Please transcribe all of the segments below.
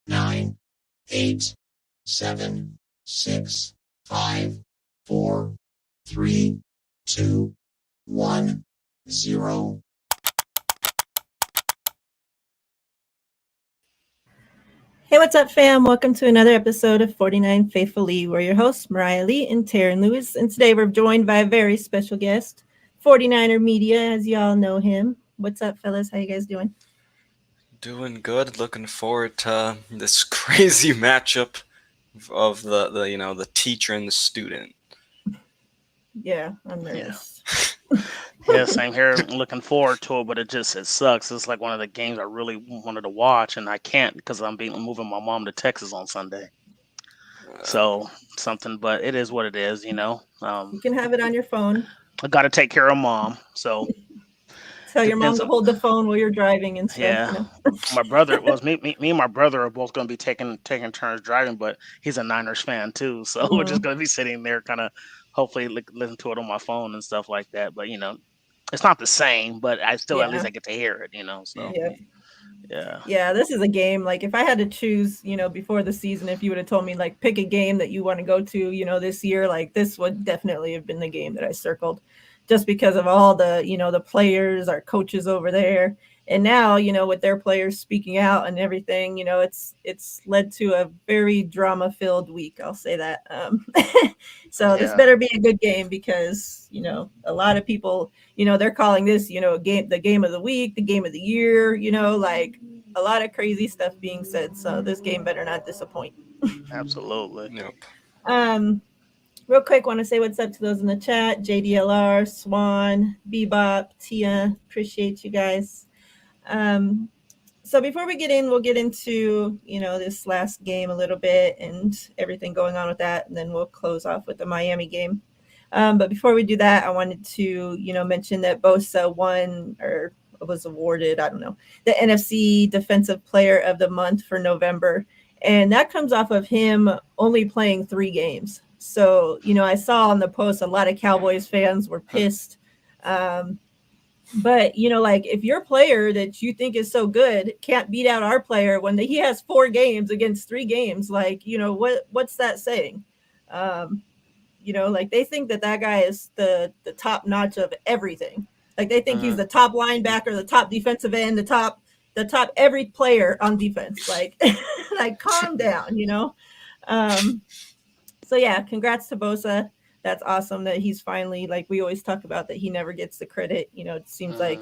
9, 8, 7, 6, 5, 4, 3, 2, 1, 0. Hey, what's up, fam? Welcome to another episode of 49 Faithfullee. We're your hosts, Miriah Lee and Teran Lewis, and today we're joined by a very special guest, 49er Media, as y'all know him. What's up, fellas? How you guys doing? Doing good. Looking forward to this crazy matchup of the teacher and the student. Yeah, I'm nervous. Yeah, same here. Looking forward to it, but it sucks. It's like one of the games I really wanted to watch, and I can't because I'm moving my mom to Texas on Sunday. So something, but it is what it is, You can have it on your phone. I got to take care of mom, so Tell your mom to hold the phone while you're driving and stuff. Yeah, my brother me and my brother are both going to be taking turns driving, but he's a Niners fan too, so we're just going to be sitting there, kind of hopefully listen to it on my phone and stuff like that. But it's not the same, but I still at least I get to hear it, So yeah, this is a game. Like if I had to choose, before the season, if you would have told me like pick a game that you want to go to, this year, like this would definitely have been the game that I circled, just because of all the the players, our coaches over there, and now with their players speaking out and everything, it's led to a very drama filled week. I'll say that. So this better be a good game because a lot of people they're calling this the game of the week, the game of the year, like a lot of crazy stuff being said. So this game better not disappoint. Absolutely. Nope. Real quick, want to say what's up to those in the chat. JDLR, Swan, Bebop, Tia. Appreciate you guys. So before we get in, we'll get into, this last game a little bit and everything going on with that. And then we'll close off with the Miami game. But before we do that, I wanted to, mention that Bosa won or was awarded, I don't know, the NFC Defensive Player of the Month for November. And that comes off of him only playing 3 games. So, I saw on the post a lot of Cowboys fans were pissed. But, like if your player that you think is so good can't beat out our player when he has 4 games against 3 games, like, what's that saying? Like they think that guy is the top notch of everything. Like they think he's the top linebacker, the top defensive end, the top every player on defense. Like, like calm down, So yeah, congrats to Bosa. That's awesome that he's finally, like we always talk about, that he never gets the credit. It seems like,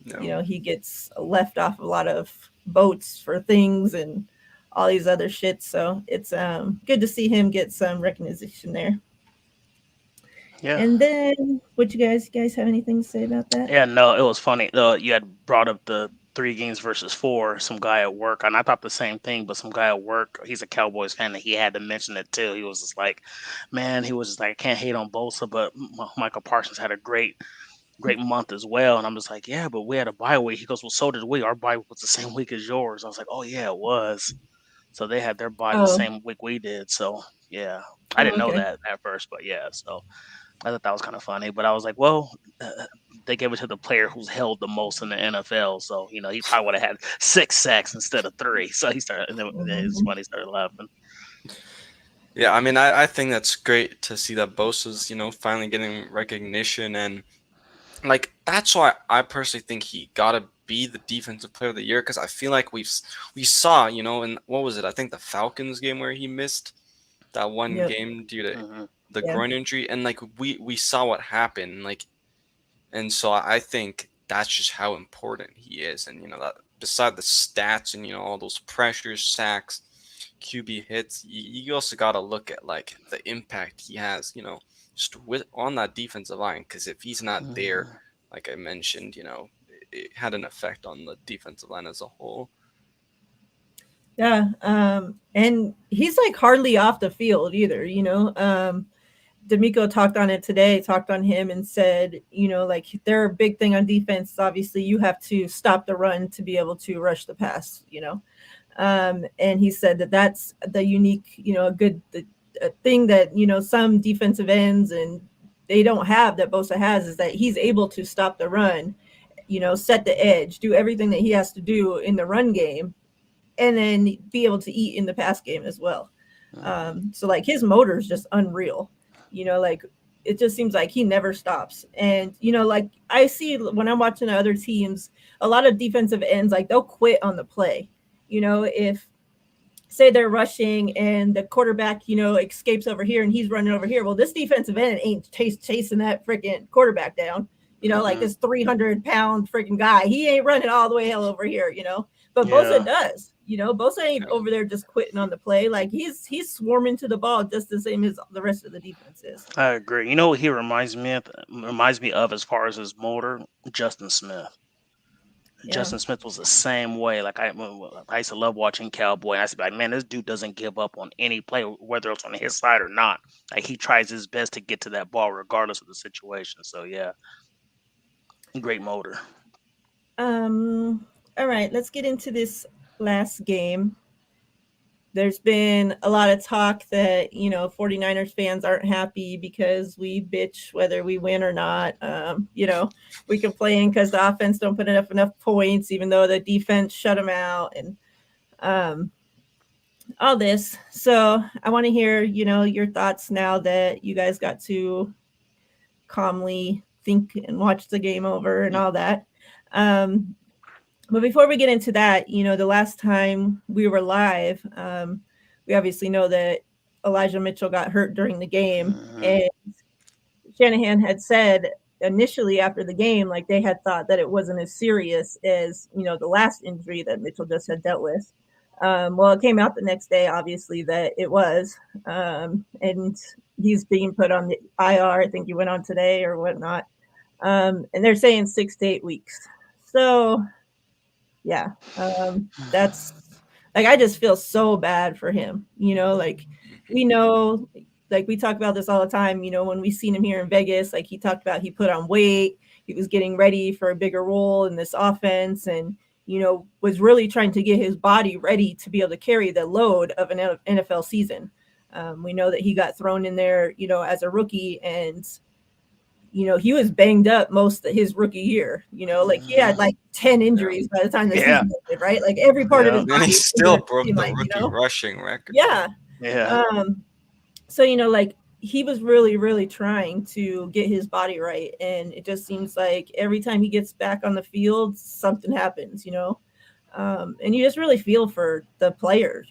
he gets left off a lot of boats for things and all these other shit. So it's good to see him get some recognition there. Yeah. And then, what you guys have anything to say about that? Yeah, no, it was funny. You had brought up the 3 games versus 4. Some guy at work, and I thought the same thing. But some guy at work, he's a Cowboys fan, and he had to mention it too. He was just like, "Man," he was just like, "I can't hate on Bosa, but Michael Parsons had a great month as well." And I'm just like, "Yeah, but we had a bye week." He goes, "Well, so did we. Our bye was the same week as yours." I was like, "Oh yeah, it was." So they had their bye the same week we did. So yeah, I didn't know that at first, but yeah, so. I thought that was kind of funny, but I was like, well, they gave it to the player who's held the most in the NFL. So, he probably would have had 6 sacks instead of 3. So he started, and then it's funny, he started laughing. Yeah, I mean, I think that's great to see that Bosa's, finally getting recognition. And, like, that's why I personally think he got to be the defensive player of the year, because I feel like we saw, in, what was it? I think the Falcons game where he missed that one game due to the groin injury, and like we saw what happened, like, and so I think that's just how important he is. And that beside the stats and all those pressures, sacks, QB hits, you also got to look at like the impact he has, just on that defensive line, because if he's not there, like I mentioned, it had an effect on the defensive line as a whole. Yeah, and he's like hardly off the field either, D'Amico talked on it today, talked on him and said, like their big thing on defense, obviously you have to stop the run to be able to rush the pass, and he said that that's the unique, a thing that, some defensive ends and they don't have that Bosa has, is that he's able to stop the run, set the edge, do everything that he has to do in the run game, and then be able to eat in the pass game as well. So like his motor is just unreal. Like it just seems like he never stops. And like I see when I'm watching other teams, a lot of defensive ends, like they'll quit on the play. If say they're rushing and the quarterback, escapes over here and he's running over here. Well, this defensive end ain't chasing that freaking quarterback down. Like this 300-pound freaking guy. He ain't running all the way hell over here, But Bosa does. Bosa ain't over there just quitting on the play. Like he's swarming to the ball just the same as the rest of the defense is. I agree. You know what he reminds me of as far as his motor? Justin Smith. Yeah. Justin Smith was the same way. Like I used to love watching Cowboy. And I used to be like, man, this dude doesn't give up on any play, whether it's on his side or not. Like he tries his best to get to that ball regardless of the situation. So yeah, great motor. All right, let's get into this last game. There's been a lot of talk that 49ers fans aren't happy because we bitch whether we win or not. We complain because the offense don't put enough points, even though the defense shut them out, and all this. So I want to hear your thoughts now that you guys got to calmly think and watch the game over and all that. But before we get into that, the last time we were live, we obviously know that Elijah Mitchell got hurt during the game. And Shanahan had said initially after the game, like they had thought that it wasn't as serious as, the last injury that Mitchell just had dealt with. Well, it came out the next day, obviously, that it was. And he's being put on the IR. I think he went on today or whatnot. And they're saying 6 to 8 weeks. So... yeah, that's like, I just feel so bad for him, like we know, like we talk about this all the time, when we seen him here in Vegas, like he talked about he put on weight, he was getting ready for a bigger role in this offense and, was really trying to get his body ready to be able to carry the load of an NFL season. We know that he got thrown in there, as a rookie and he was banged up most of his rookie year, like he had like 10 injuries by the time the season ended, right? Like every part of his body. And he still broke the rookie rushing record. Yeah. Yeah. So, like he was really, really trying to get his body right. And it just seems like every time he gets back on the field, something happens, and you just really feel for the player,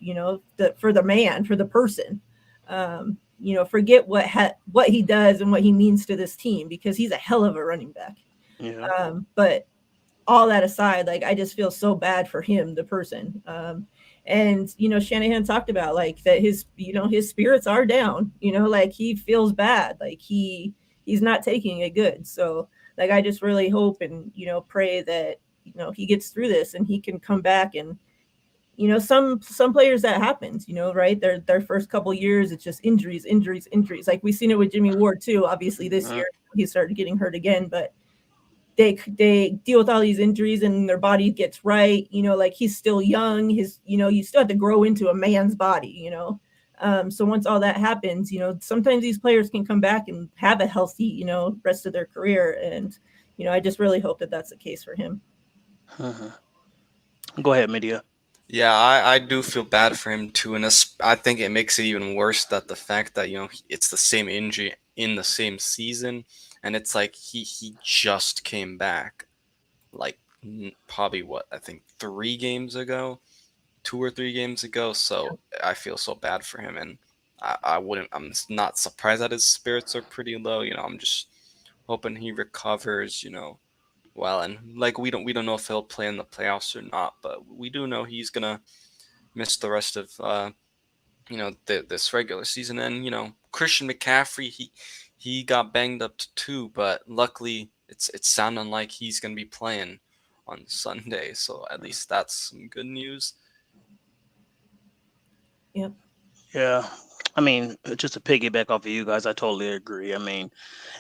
for the man, for the person. Forget what he does and what he means to this team because he's a hell of a running back. Yeah. But all that aside, like I just feel so bad for him, the person. And Shanahan talked about like that his spirits are down. Like he feels bad, like he's not taking it good. So like I just really hope and pray that he gets through this and he can come back and. Some players that happens, right? Their first couple years, it's just injuries. Like we've seen it with Jimmy Ward too. Obviously this year he started getting hurt again, but they deal with all these injuries and their body gets right. Like he's still young. You still have to grow into a man's body, So once all that happens, sometimes these players can come back and have a healthy, rest of their career. And, I just really hope that that's the case for him. Go ahead, Miriah. Yeah, I do feel bad for him too, and I think it makes it even worse that the fact that it's the same injury in the same season, and it's like he just came back, like probably I think 3 games ago, 2 or 3 games ago. So I feel so bad for him, and I'm not surprised that his spirits are pretty low. I'm just hoping he recovers. Well, and like we don't know if he'll play in the playoffs or not, but we do know he's gonna miss the rest of this regular season. And Christian McCaffrey, he got banged up too, but luckily it's sounding like he's gonna be playing on Sunday, so at least that's some good news. Yep. Yeah. I mean, just to piggyback off of you guys, I totally agree. I mean,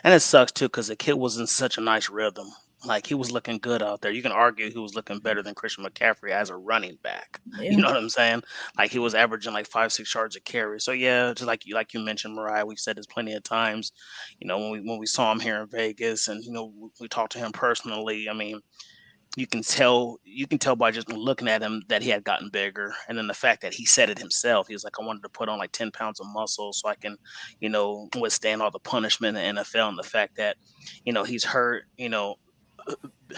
and it sucks too because the kid was in such a nice rhythm. Like he was looking good out there. You can argue he was looking better than Christian McCaffrey as a running back. Yeah. You know what I'm saying? Like he was averaging like 5-6 yards a carry. So yeah, just like you mentioned, Miriah, we've said this plenty of times. When we saw him here in Vegas, and we talked to him personally. I mean, you can tell by just looking at him that he had gotten bigger. And then the fact that he said it himself, he was like, I wanted to put on like 10 pounds of muscle so I can, withstand all the punishment in the NFL. And the fact that, he's hurt,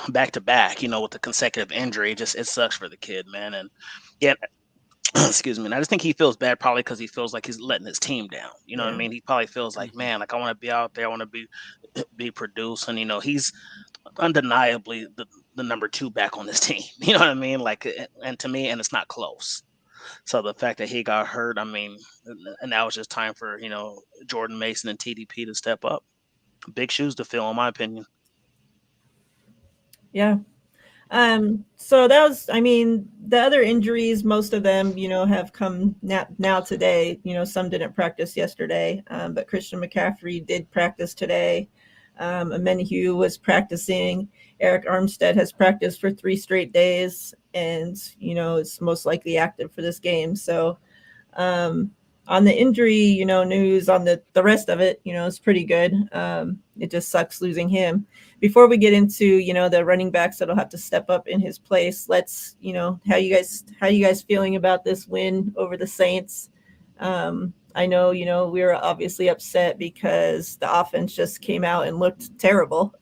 back to back, with the consecutive injury, it sucks for the kid, man. And yeah, excuse me. And I just think he feels bad probably because he feels like he's letting his team down. You know what I Yeah. mean? He probably feels like, Mhm. man, like I want to be out there, I want to be produced. And he's undeniably the number 2 back on this team. You know what I mean? Like, and to me, and it's not close. So the fact that he got hurt, I mean, and now it's just time for Jordan Mason and TDP to step up. Big shoes to fill, in my opinion. Yeah. So that was, I mean, the other injuries, most of them, have come now today. Some didn't practice yesterday, but Christian McCaffrey did practice today. Amenhue was practicing. Eric Armstead has practiced for 3 straight days, and is most likely active for this game. So, on the injury, news on the rest of it, it's pretty good. It just sucks losing him. Before we get into, the running backs that'll have to step up in his place, let's, how you guys feeling about this win over the Saints? I know, we were obviously upset because the offense just came out and looked terrible.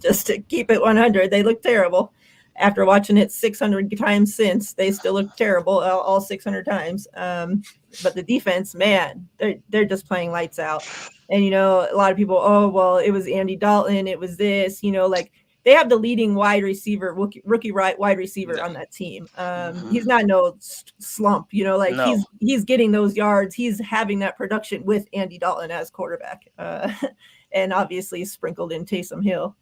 Just to keep it 100, they looked terrible. After watching it 600 times since, they still look terrible all 600 times. But the defense, man, they're just playing lights out. And a lot of people, oh well, it was Andy Dalton, it was this, like they have the leading wide receiver, rookie wide receiver on that team. He's not no slump, like No. he's getting those yards, he's having that production with Andy Dalton as quarterback, and obviously sprinkled in Taysom Hill.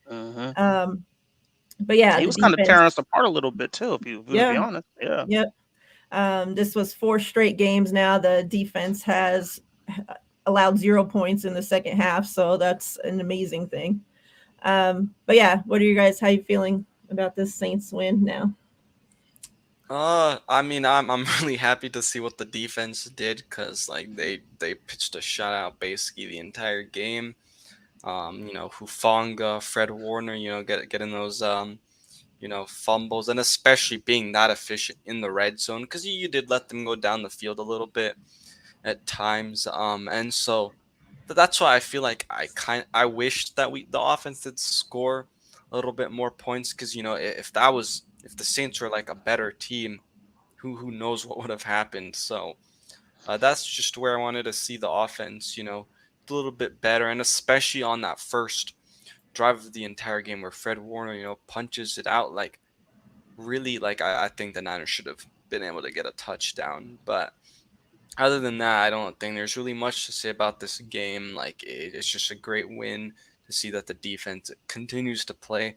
But yeah, he was kind of tearing us apart a little bit too, if you to be honest. Yeah. Yep. This was 4 straight games now. The defense has allowed 0 points in the second half, so that's an amazing thing. But yeah, what are you guys? How you feeling about this Saints win now? I mean, I'm really happy to see what the defense did because like they pitched a shutout basically the entire game. Hufanga, Fred Warner, getting those fumbles, and especially being that efficient in the red zone because you did let them go down the field a little bit at times. And so that's why I feel like I wished that the offense did score a little bit more points because if the Saints were like a better team, who knows what would have happened. So that's just where I wanted to see the offense, a little bit better, and especially on that first drive of the entire game where Fred Warner, punches it out. Like really, like I think the Niners should have been able to get a touchdown, but other than that, I don't think there's really much to say about this game. Like it's just a great win to see that the defense continues to play,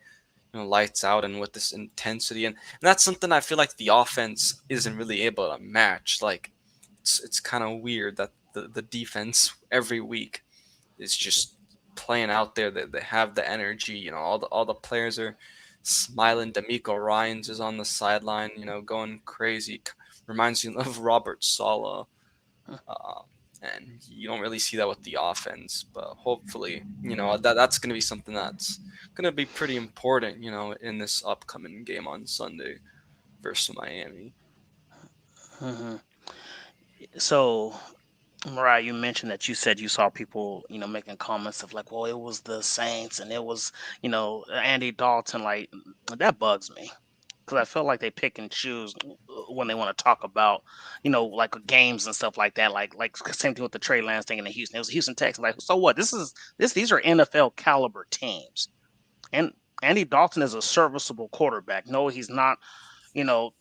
lights out and with this intensity, and that's something I feel like the offense isn't really able to match. Like it's kind of weird that the defense every week is just playing out there. They have the energy. All the players are smiling. D'Amico Ryans is on the sideline, going crazy. Reminds me of Robert Saleh. Uh, and you don't really see that with the offense, but hopefully, that's going to be something that's going to be pretty important, in this upcoming game on Sunday versus Miami. So, Miriah, you mentioned that you said you saw people, making comments of like, well, it was the Saints and it was, Andy Dalton. Like, that bugs me because I feel like they pick and choose when they want to talk about, like games and stuff like that. Like same thing with the Trey Lance thing in Houston. It was Houston Texans. Like, so what? These are NFL caliber teams, and Andy Dalton is a serviceable quarterback. No, he's not,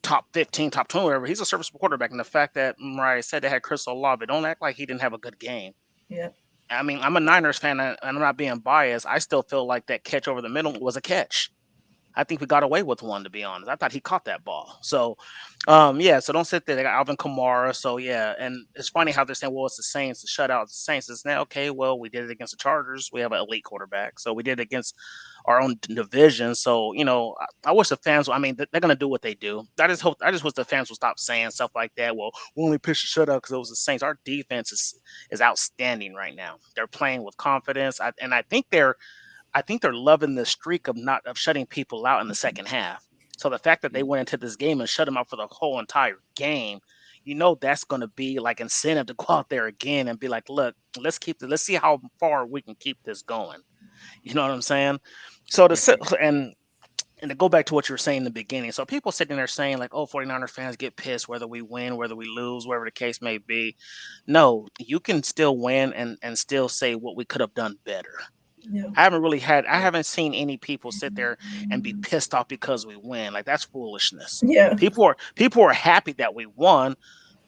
top 15, top 20, whatever. He's a serviceable quarterback. And the fact that Miriah said they had Chris Olave, don't act like he didn't have a good game. Yeah. I mean, I'm a Niners fan, and I'm not being biased. I still feel like that catch over the middle was a catch. I think we got away with one, to be honest. I thought he caught that ball. So, yeah. So don't sit there. They got Alvin Kamara. So yeah, and it's funny how they're saying, "Well, it's the Saints, the shutout, the Saints." It's now okay. Well, we did it against the Chargers. We have an elite quarterback. So we did it against our own division. So I wish the fans. I mean, they're gonna do what they do. I just wish the fans will stop saying stuff like that. Well, we only pitched a shutout because it was the Saints. Our defense is outstanding right now. They're playing with confidence, and I think they're. I think they're loving the streak of shutting people out in the second half. So the fact that they went into this game and shut them out for the whole entire game, that's going to be like incentive to go out there again and be like, look, let's see how far we can keep this going. You know what I'm saying? So and to go back to what you were saying in the beginning, so people sitting there saying like, oh, 49er fans get pissed whether we win, whether we lose, whatever the case may be. No, you can still win and still say what we could have done better. Yeah. I haven't seen any people sit there and be pissed off because we win. Like, that's foolishness. Yeah. People are happy that we won,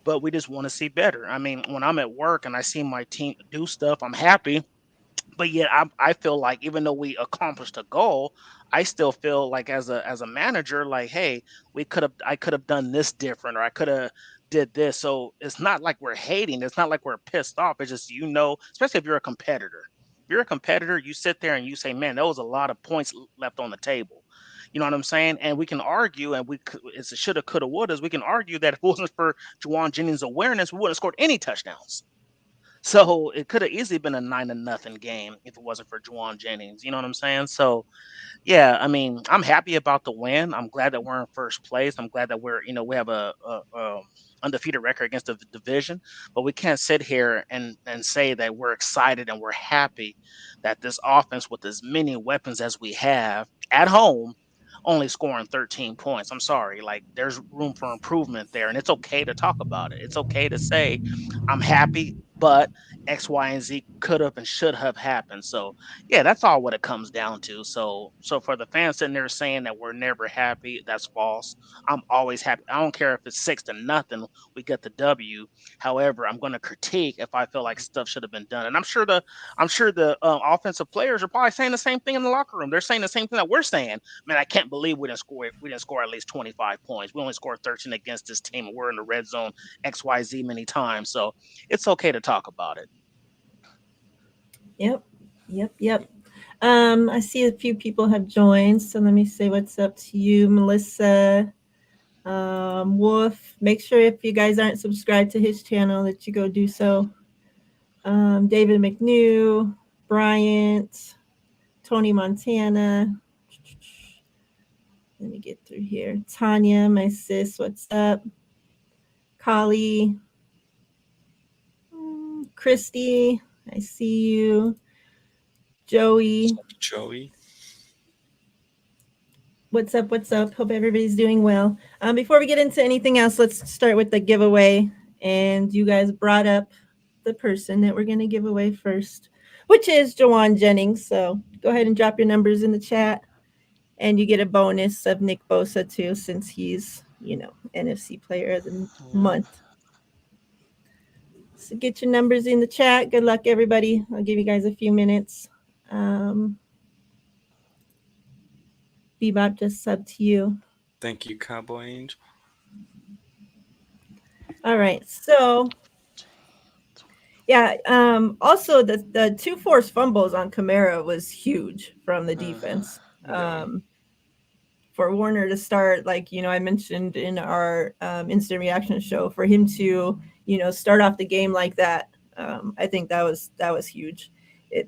but we just want to see better. I mean, when I'm at work and I see my team do stuff, I'm happy. But yet I feel like even though we accomplished a goal, I still feel like as a manager, like, hey, I could have done this different, or I could have did this. So it's not like we're hating. It's not like we're pissed off. It's just, especially if you're a competitor. If you're a competitor, you sit there and you say, man, there was a lot of points left on the table. You know what I'm saying? And we can argue, and it's a shoulda, coulda, wouldas. We can argue that if it wasn't for Juwan Jennings' awareness, we wouldn't have scored any touchdowns. So it could have easily been a 9-0 game if it wasn't for Juwan Jennings. You know what I'm saying? So yeah, I mean, I'm happy about the win. I'm glad that we're in first place. I'm glad that we have a undefeated record against the division. But we can't sit here and say that we're excited and we're happy that this offense, with as many weapons as we have at home, only scoring 13 points. I'm sorry. Like, there's room for improvement there, and it's okay to talk about it. It's okay to say, I'm happy, but X, Y, and Z could have and should have happened. So yeah, that's all what it comes down to. So for the fans sitting there saying that we're never happy, that's false. I'm always happy. I don't care if it's 6-0, we get the W. However, I'm going to critique if I feel like stuff should have been done. And I'm sure the offensive players are probably saying the same thing in the locker room. They're saying the same thing that we're saying. Man, I can't believe we didn't score at least 25 points. We only scored 13 against this team, and we're in the red zone XYZ many times. So it's okay to talk about it. Yep. I see a few people have joined, so let me say what's up to you, Melissa. Wolf, make sure if you guys aren't subscribed to his channel that you go do so. David McNew, Bryant, Tony Montana. Let me get through here. Tanya, my sis, what's up? Kali, Christy, I see you. Joey. What's up? Hope everybody's doing well. Before we get into anything else, let's start with the giveaway. And you guys brought up the person that we're going to give away first, which is Juwan Jennings. So go ahead and drop your numbers in the chat. And you get a bonus of Nick Bosa, too, since he's, NFC Player of the Month. So get your numbers in the chat. Good luck, everybody. I'll give you guys a few minutes. Bebop, just up to you. Thank you, Cowboy Angel. All right. So, yeah. Also, the 2 forced fumbles on Kamara was huge from the defense. For Warner to start, like, I mentioned in our instant reaction show, for him to, start off the game like that, I think that was huge.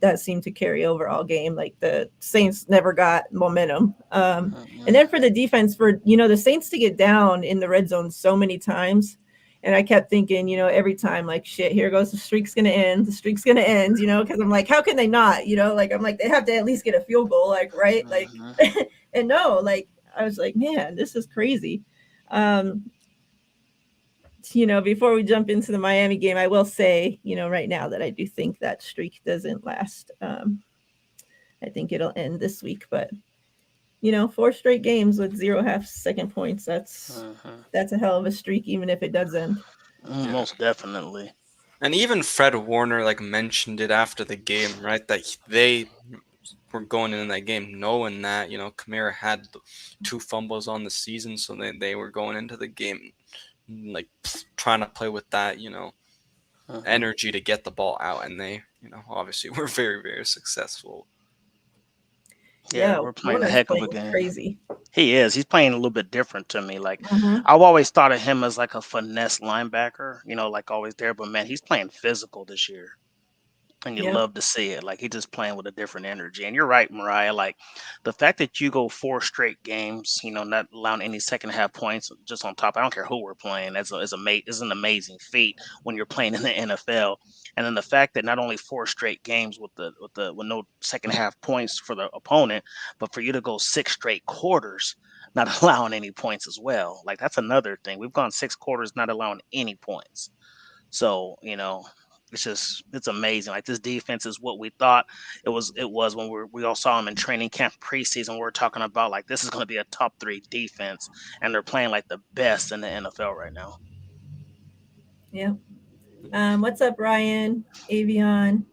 That seemed to carry over all game. Like, the Saints never got momentum. And then for the defense, for, the Saints to get down in the red zone so many times. And I kept thinking, every time, like, shit, here goes, the streak's going to end, because I'm like, how can they not, like, I'm like, they have to at least get a field goal, like, right? Like, and no, like, I was like, man, this is crazy. Before we jump into the Miami game, I will say, right now that I do think that streak doesn't last. I think it'll end this week, but 4 straight games with 0 half-second points. That's a hell of a streak, even if it does end. Most definitely. And even Fred Warner mentioned it after the game, right? That they were going in that game knowing that Kamara had 2 fumbles on the season, so they were going into the game trying to play with that energy to get the ball out, and they obviously were very, very successful. Yeah, we're playing a heck of a game. Crazy. He is. He's playing a little bit different to me. Like, I've always thought of him as like a finesse linebacker, like always there. But man, he's playing physical this year. and you Yep. love to see it. Like, he's just playing with a different energy. And you're right, Mariah. Like, the fact that you go 4 straight games, not allowing any second half points, just on top. I don't care who we're playing. Is an amazing feat when you're playing in the NFL. And then the fact that not only 4 straight games with no second half points for the opponent, but for you to go 6 straight quarters not allowing any points as well. Like, that's another thing. We've gone 6 quarters not allowing any points. So, it's amazing. Like, this defense is what we thought it was when we all saw them in training camp preseason. We are talking about, like, this is going to be a top 3 defense, and they're playing like the best in the NFL right now. Yeah. What's up, Ryan? Avion.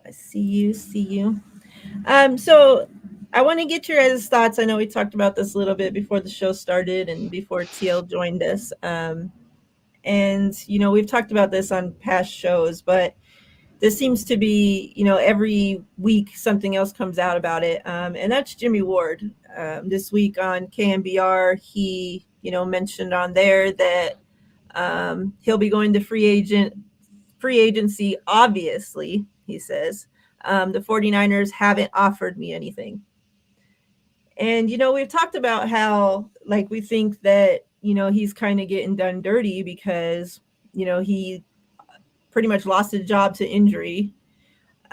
I see you. So I want to get your guys' thoughts. I know we talked about this a little bit before the show started and before TL joined us. And we've talked about this on past shows, but this seems to be, every week something else comes out about it. And that's Jimmy Ward. This week on KMBR, he, mentioned on there that he'll be going to free agency, obviously, he says. The 49ers haven't offered me anything. And, we've talked about how, like, we think that, he's kind of getting done dirty because, he pretty much lost his job to injury.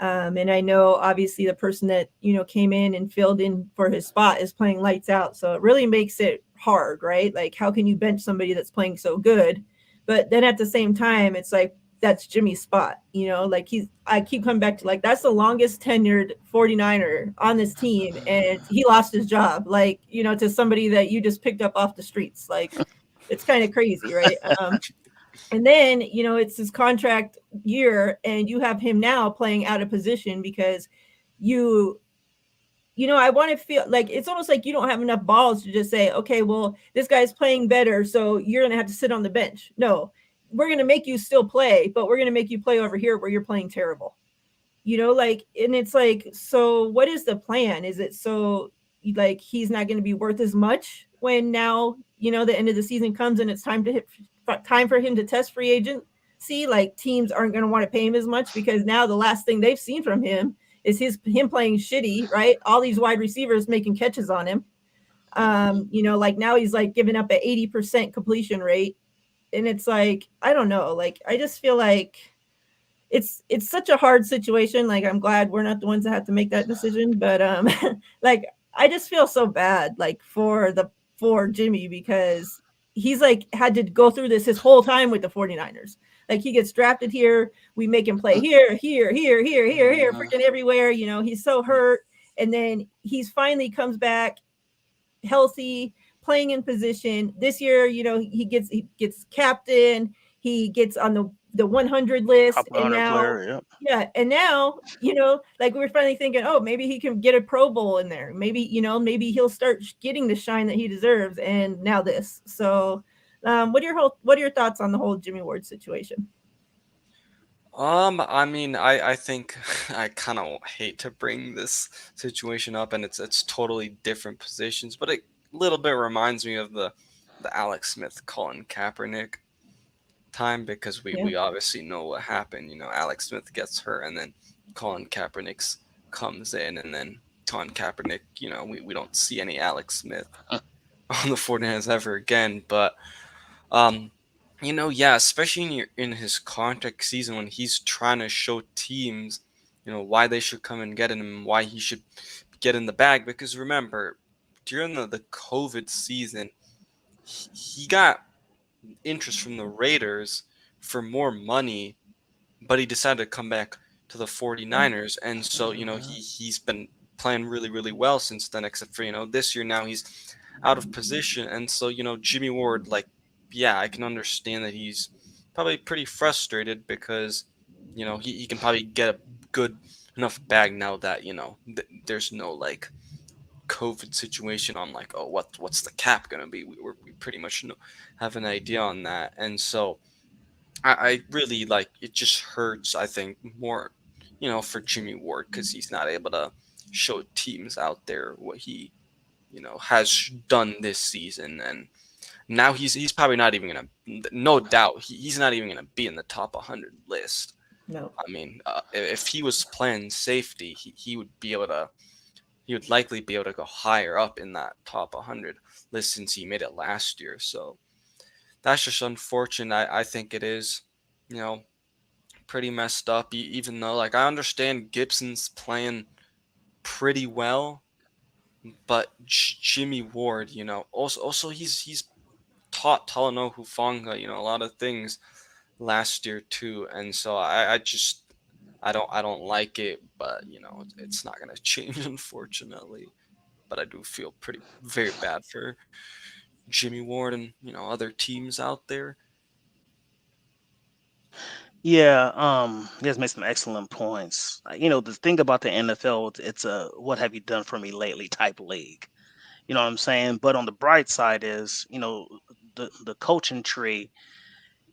And I know, obviously, the person that, came in and filled in for his spot is playing lights out. So it really makes it hard, right? Like, how can you bench somebody that's playing so good? But then at the same time, it's like, that's Jimmy's spot, like I keep coming back to, like, that's the longest tenured 49er on this team. And he lost his job, like, to somebody that you just picked up off the streets. Like, it's kind of crazy, right? And then, it's his contract year and you have him now playing out of position because I want to feel like it's almost like you don't have enough balls to just say, okay, well, this guy's playing better, so you're going to have to sit on the bench. No, we're going to make you still play, but we're going to make you play over here where you're playing terrible. And it's like, so what is the plan? Is it so like he's not going to be worth as much when now, the end of the season comes and it's time for him to test free agency? Like, teams aren't going to want to pay him as much because now the last thing they've seen from him is him playing shitty, right? All these wide receivers making catches on him. Like, now he's like giving up an 80% completion rate. And it's like, I don't know. Like, I just feel like it's such a hard situation. Like, I'm glad we're not the ones that have to make that decision. But like, I just feel so bad, like, for Jimmy, because he's like had to go through this his whole time with the 49ers. Like, he gets drafted here, we make him play here, freaking everywhere. He's so hurt, and then he's finally comes back healthy, playing in position. This year, he gets captain, he gets on the 100 list, Top 100 and now player, yep. yeah, and now, like, we're finally thinking, oh, maybe he can get a Pro Bowl in there. Maybe, maybe he'll start getting the shine that he deserves. And now this. So, what are your thoughts on the whole Jimmy Ward situation? I mean, I think I kind of hate to bring this situation up, and it's totally different positions, but it a little bit reminds me of the Alex Smith, Colin Kaepernick time, because we obviously know what happened. Alex Smith gets hurt, and then Colin Kaepernick comes in, and then Colin Kaepernick, we don't see any Alex Smith on the 49ers ever again. But especially in his contract season, when he's trying to show teams, why they should come and get him, why he should get in the bag. Because remember, during the COVID season, he got interest from the Raiders for more money, but he decided to come back to the 49ers. And so, he's been playing really, really well since then, except for, this year now he's out of position. And so, Jimmy Ward, like, yeah, I can understand that he's probably pretty frustrated because, he can probably get a good enough bag now that, there's no, like, COVID situation on, like, oh, what's the cap gonna be? We pretty much have an idea on that. And so I really, like, it just hurts, I think, more, for Jimmy Ward, because he's not able to show teams out there what he, has done this season. And now he's probably not even gonna, no doubt, he's not even gonna be in the top 100 list No. I mean, if he was playing safety, he would be able to. He would likely be able to go higher up in that top 100 list since he made it last year. So that's just unfortunate. I think it is, you know, pretty messed up. Even though, like, I understand Gibson's playing pretty well, but Jimmy Ward, you know, also he's taught Talanoa Hufanga, you know, a lot of things last year too, and so I just I don't like it, but you know it's not gonna change unfortunately. But I do feel very bad for Jimmy Ward and you know other teams out there. Yeah, you guys made some excellent points. You know, the thing about the NFL, it's a "what have you done for me lately" type league. You know what I'm saying? But on the bright side is, you know, the coaching tree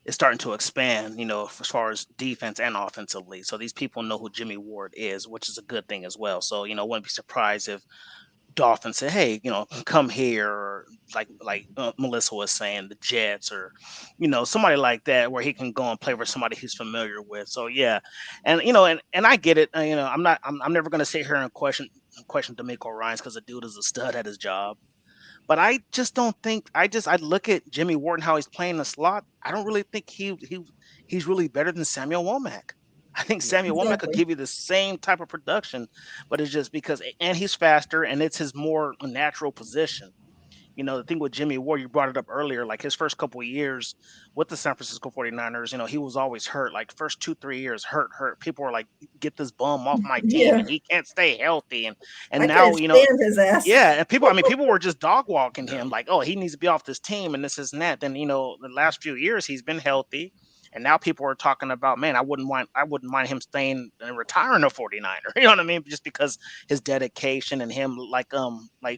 is starting to expand, you know, as far as defense and offensively. So these people know who Jimmy Ward is, which is a good thing as well. So, you know, wouldn't be surprised if Dolphins say, "Hey, you know, come here," or Melissa was saying, the Jets, or you know, somebody like that, where he can go and play for somebody he's familiar with. So yeah, and you know, and I get it. You know, I'm never going to sit here and question D'Amico Ryans because the dude is a stud at his job. But I just don't think I look at Jimmy Ward and how he's playing the slot. I don't really think he's really better than Samuel Womack. I think Yeah, Samuel Womack could Exactly. give you the same type of production, but it's just because and he's faster and it's his more natural position. You know, the thing with Jimmy Ward, you brought it up earlier, like his first couple of years with the San Francisco 49ers, you know, he was always hurt. Like first 2, 3 years, hurt. People were like, get this bum off my team Yeah. and he can't stay healthy. And I couldn't now, you know, stand his ass. yeah, and people were just dog walking yeah, him, like, oh, he needs to be off this team and this is and that. Then, you know, the last few years he's been healthy. And now people are talking about, man, I wouldn't mind him staying and retiring a 49er. You know what I mean? Just because his dedication and him, like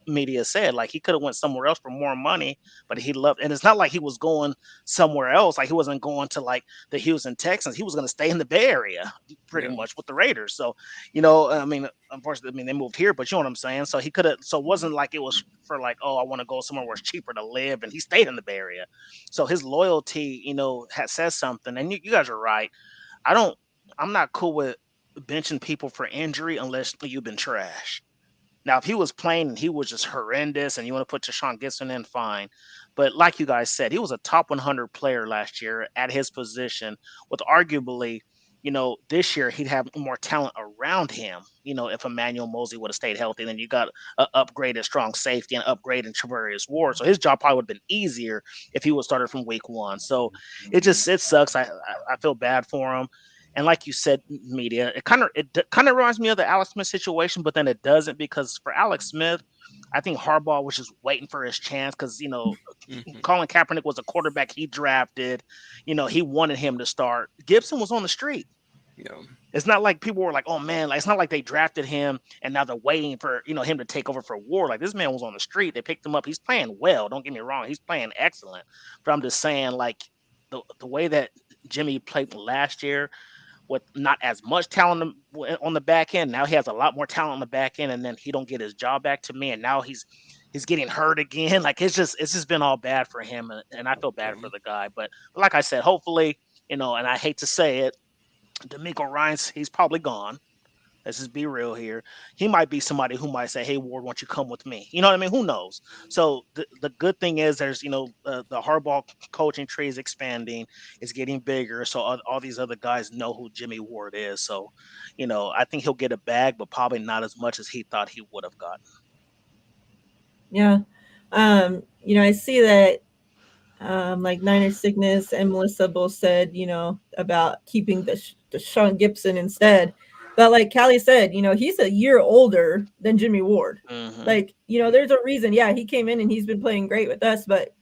media said, like he could have went somewhere else for more money, but he loved, and it's not like he was going somewhere else. Like he wasn't going to like the Houston Texans. He was going to stay in the Bay Area pretty yeah, much with the Raiders. So, you know, I mean, unfortunately, I mean, they moved here, but you know what I'm saying? So he could have, so it wasn't like it was for like, oh, I want to go somewhere where it's cheaper to live. And he stayed in the Bay Area. So his loyalty, you know, says something. And you guys are right. I don't, I'm not cool with benching people for injury unless you've been trash. Now, if he was playing and he was just horrendous and you want to put Deshaun Gibson in, fine. But like you guys said, he was a top 100 player last year at his position with arguably, you know, this year he'd have more talent around him. You know, if Emmanuel Mosley would have stayed healthy, then you got an upgraded strong safety and upgraded Travarius Ward. So his job probably would have been easier if he was started from week one. So it sucks. I feel bad for him. And like you said, media, it kind of reminds me of the Alex Smith situation, but then it doesn't because for Alex Smith, I think Harbaugh was just waiting for his chance because you know hmm Colin Kaepernick was a quarterback he drafted. You know he wanted him to start. Gibson was on the street. yeah, It's not like people were like, "Oh man," like it's not like they drafted him and now they're waiting for him to take over for Ward. Like this man was on the street. They picked him up. He's playing well. Don't get me wrong. He's playing excellent. But I'm just saying, like the way that Jimmy played last year with not as much talent on the back end. Now he has a lot more talent on the back end, and then he don't get his job back to me, and now he's getting hurt again. Like it's just been all bad for him, and I feel bad yeah. for the guy. But like I said, hopefully, you know, and I hate to say it, D'Amico Ryans, he's probably gone. Let's just be real here. He might be somebody who might say, "Hey, Ward, why don't you come with me?" You know what I mean? Who knows? So the good thing is there's the Harbaugh coaching tree is expanding, it's getting bigger. So all these other guys know who Jimmy Ward is. So, you know, I think he'll get a bag, but probably not as much as he thought he would have gotten. Yeah. You know, I see that like Niner Sickness and Melissa both said, you know, about keeping the Sean Gibson instead. But like Callie said, you know, he's a year older than Jimmy Ward. Hmm. Like, you know, there's a reason. Yeah, he came in and he's been playing great with us, but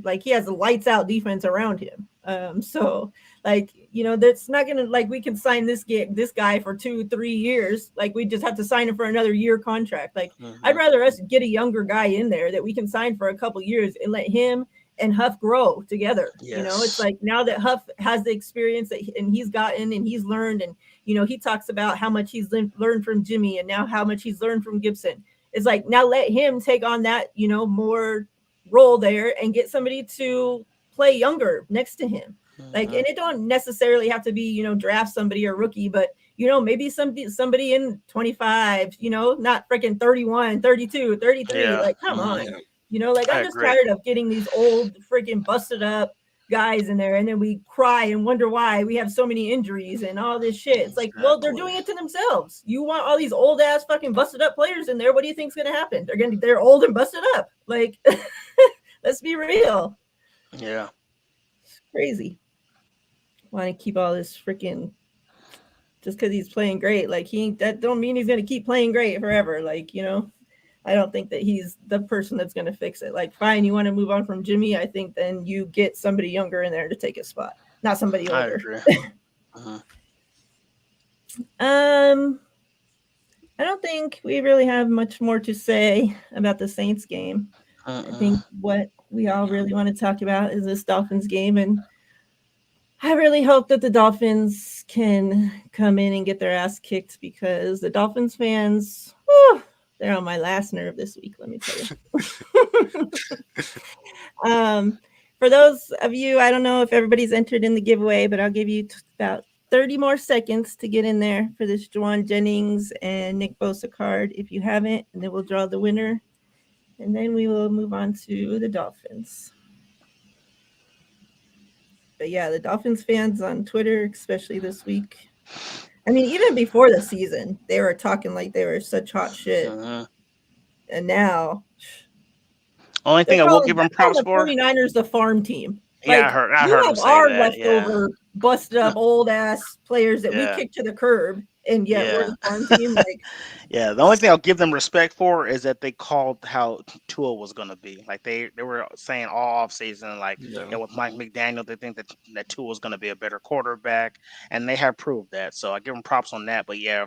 like he has a lights out defense around him. So like, you know, that's not gonna like we can sign this guy for 2-3 years. Like we just have to sign him for another year contract. Like I'd Hmm. rather us get a younger guy in there that we can sign for a couple years and let him and Huff grow together. You know, it's Yes. like now that Huff has the experience and he's gotten and he's learned, and you know, he talks about how much he's learned from Jimmy and now how much he's learned from Gibson. It's like now let him take on that, more role there and get somebody to play younger next to him. Like, and it don't necessarily have to be, you know, draft somebody or rookie, but, you know, maybe somebody in 25, you know, not freaking 31, 32, 33. Yeah. Like, come on. You know, like, I'm just tired of getting these old freaking busted up guys in there, and then we cry and wonder why we have so many injuries and all this shit. It's like, well, they're doing it to themselves. You want all these old ass fucking busted up players in there. What do you think's gonna happen? They're old and busted up. Like, let's be real. Yeah. It's crazy. Want to keep all this freaking just because he's playing great. Like, that don't mean he's gonna keep playing great forever. Like, you know, I don't think that he's the person that's going to fix it. Like, fine, you want to move on from Jimmy. I think then you get somebody younger in there to take his spot, not somebody older. I agree. I don't think we really have much more to say about the Saints game. I think what we all really want to talk about is this Dolphins game, and I really hope that the Dolphins can come in and get their ass kicked, because the Dolphins fans, they're on my last nerve this week, let me tell you. For those of you, I don't know if everybody's entered in the giveaway, but I'll give you about 30 more seconds to get in there for this Juwan Jennings and Nick Bosa card if you haven't, and then we'll draw the winner, and then we will move on to the Dolphins. But yeah, the Dolphins fans on Twitter, especially this week, I mean, even before the season, they were talking like they were such hot shit. And now, only thing I will give them props for, 49ers the farm team. Like, yeah, I heard them say that. Leftover, busted up old ass players that we kicked to the curb, and yet we're the farm team. Like, the only thing I'll give them respect for is that they called how Tua was going to be. Like, they were saying all off season, like, with Mike McDaniel, they think that Tua was going to be a better quarterback, and they have proved that. So I give them props on that. But yeah,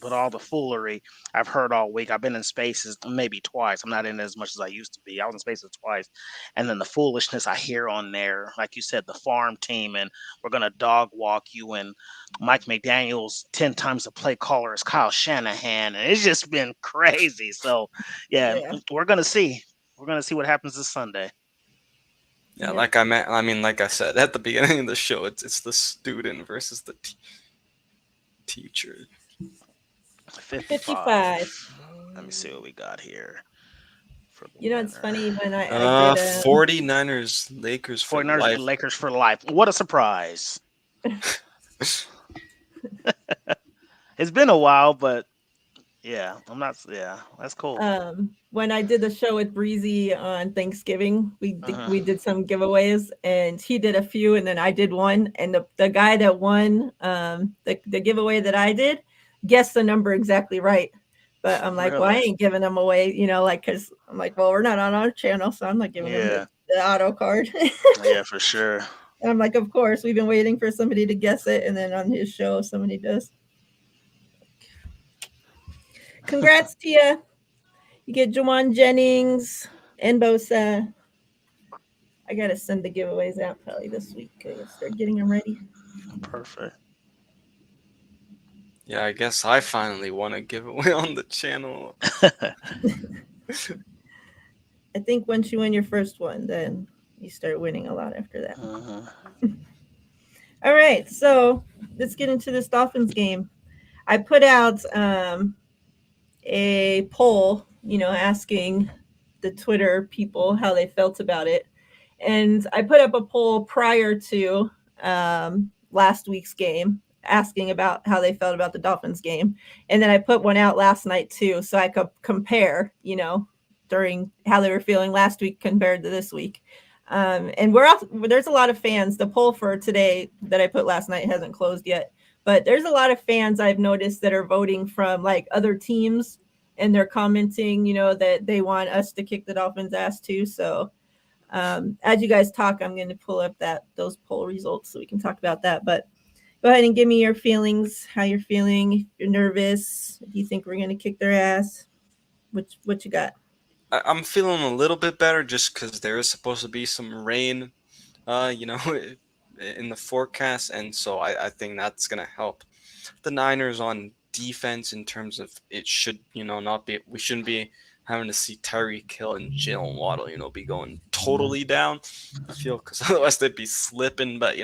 but all the foolery I've heard all week. I've been in Spaces maybe twice. I'm not in as much as I used to be. I was in Spaces twice. And then the foolishness I hear on there, like you said, the farm team, and we're going to dog walk you, and Mike McDaniel's 10 times the play caller is Kyle Shanahan. And it's just been crazy. So, we're going to see. We're going to see what happens this Sunday. Yeah, like I said at the beginning of the show, it's the student versus the teacher. 55. Let me see what we got here. You know, it's funny when I did 49ers, Lakers for life. Lakers for life. What a surprise. It's been a while, but that's cool. When I did the show with Breezy on Thanksgiving, we did some giveaways, and he did a few, and then I did one, and the guy that won the giveaway that I did guessed the number exactly right. But I'm like, well, I ain't giving them away, you know, like, because I'm like, well, we're not on our channel, so I'm not giving them the auto card. Yeah, for sure. And I'm like, of course, we've been waiting for somebody to guess it, and then on his show, somebody does. Congrats, Tia. You get Juwan Jennings and Bosa. I got to send the giveaways out probably this week. I gotta start getting them ready. Perfect. Yeah, I guess I finally won a giveaway on the channel. I think once you win your first one, then you start winning a lot after that. All right, so let's get into this Dolphins game. I put out a poll, you know, asking the Twitter people how they felt about it. And I put up a poll prior to last week's game, asking about how they felt about the Dolphins game. And then I put one out last night too, so I could compare, you know, during how they were feeling last week compared to this week. And there's a lot of fans. The poll for today that I put last night hasn't closed yet, but there's a lot of fans I've noticed that are voting from like other teams, and they're commenting, you know, that they want us to kick the Dolphins' ass too. So as you guys talk, I'm going to pull up those poll results so we can talk about that. But go ahead and give me your feelings, how you're feeling. If you're nervous, do you think we're going to kick their ass? What you got? I'm feeling a little bit better just because there is supposed to be some rain, you know, in the forecast. And so I think that's going to help the Niners on defense in terms of it should, you know, we shouldn't be having to see Tyreek Hill and Jalen Waddle, you know, be going totally down. I feel because otherwise they'd be slipping. But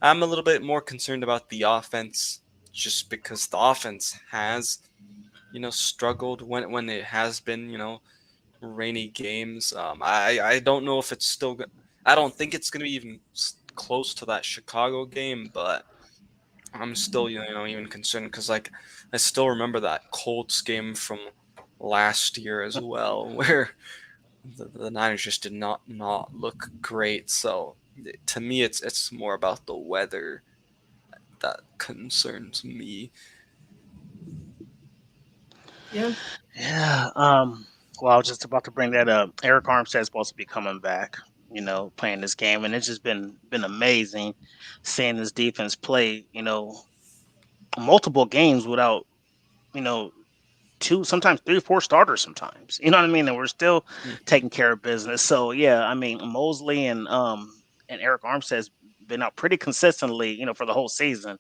I'm a little bit more concerned about the offense, just because the offense has struggled when it has been rainy games. I don't know if it's still. I don't think it's gonna be even close to that Chicago game, but I'm still even concerned because I still remember that Colts game from last year as well, where the Niners just did not look great. So to me, it's more about the weather that concerns me. Yeah. Yeah. Well, I was just about to bring that up. Eric Armstead's supposed to be coming back, playing this game, and it's just been amazing seeing this defense play, multiple games without, you know, two, sometimes three or four starters sometimes. You know what I mean? And we're still taking care of business. So yeah, I mean Mosley and Eric Armstead's been out pretty consistently, for the whole season.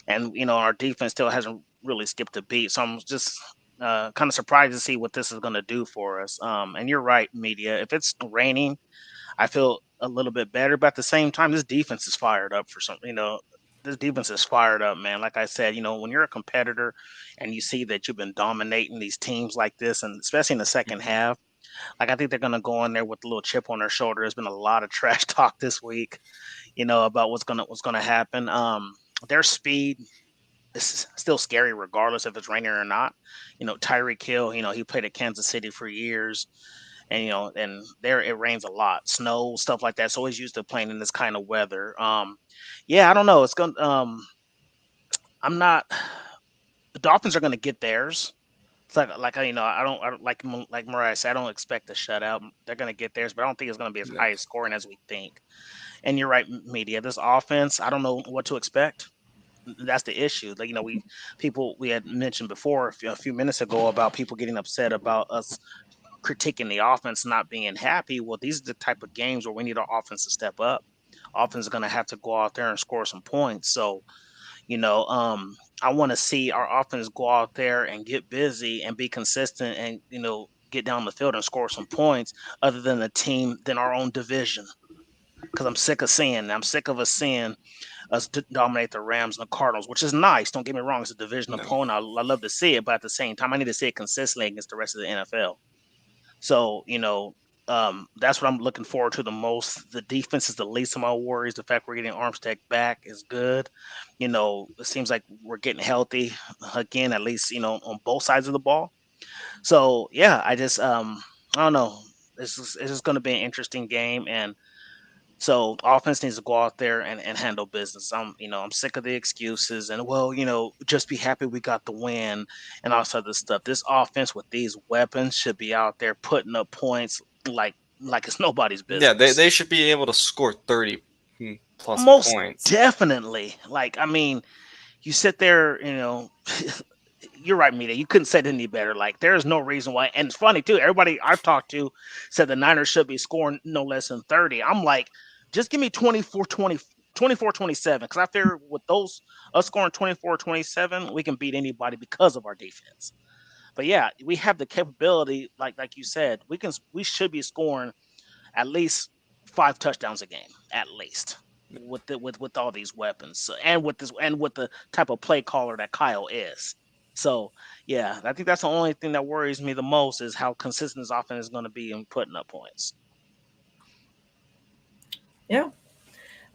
And our defense still hasn't really skipped a beat. So I'm just kind of surprised to see what this is going to do for us. And you're right, media. If it's raining, I feel a little bit better. But at the same time, this defense is fired up for some. This defense is fired up, man. Like I said, when you're a competitor and you see that you've been dominating these teams like this, and especially in the second half, like I think they're going to go in there with a little chip on their shoulder. There's been a lot of trash talk this week, about what's gonna happen. Their speed is still scary regardless if it's raining or not. Tyreek Hill, he played at Kansas City for years, and and there it rains a lot, snow, stuff like that. So he's used to playing in this kind of weather. Yeah, I don't know. It's gonna I'm not the Dolphins are gonna get theirs. It's like I don't like Miriah said, I don't expect a shutout. They're gonna get theirs, but I don't think it's gonna be as Yeah. high scoring as we think. And you're right, media. This offense, I don't know what to expect. That's the issue. Like we had mentioned before a few minutes ago about people getting upset about us critiquing the offense not being happy. Well, these are the type of games where we need our offense to step up. Offense is going to have to go out there and score some points. So, I want to see our offense go out there and get busy and be consistent and, get down the field and score some points other than a team than our own division. Because I'm sick of us seeing us dominate the Rams and the Cardinals, which is nice. Don't get me wrong; it's a division No. opponent. I love to see it, but at the same time, I need to see it consistently against the rest of the NFL. So that's what I'm looking forward to the most. The defense is the least of my worries. The fact we're getting Armstead back is good. It seems like we're getting healthy again, at least on both sides of the ball. So yeah, I don't know. It's just going to be an interesting game, and so offense needs to go out there and handle business. I'm sick of the excuses and well, just be happy we got the win and all this other stuff. This offense with these weapons should be out there putting up points like it's nobody's Yeah, business. they should be able to score 30 plus Most points. definitely. Like, I mean, you sit there, you're right, Mita. You couldn't say it any better. Like, there is no reason why. And it's funny, too. Everybody I've talked to said the Niners should be scoring no less than 30. I'm like, just give me 24-27. Because I figure with us scoring 24-27, we can beat anybody because of our defense. But yeah, we have the capability, like you said, we should be scoring at least 5 touchdowns a game, at least with all these weapons and with the type of play caller that Kyle is. So yeah, I think that's the only thing that worries me the most is how consistent his offense is going to be in putting up points. Yeah.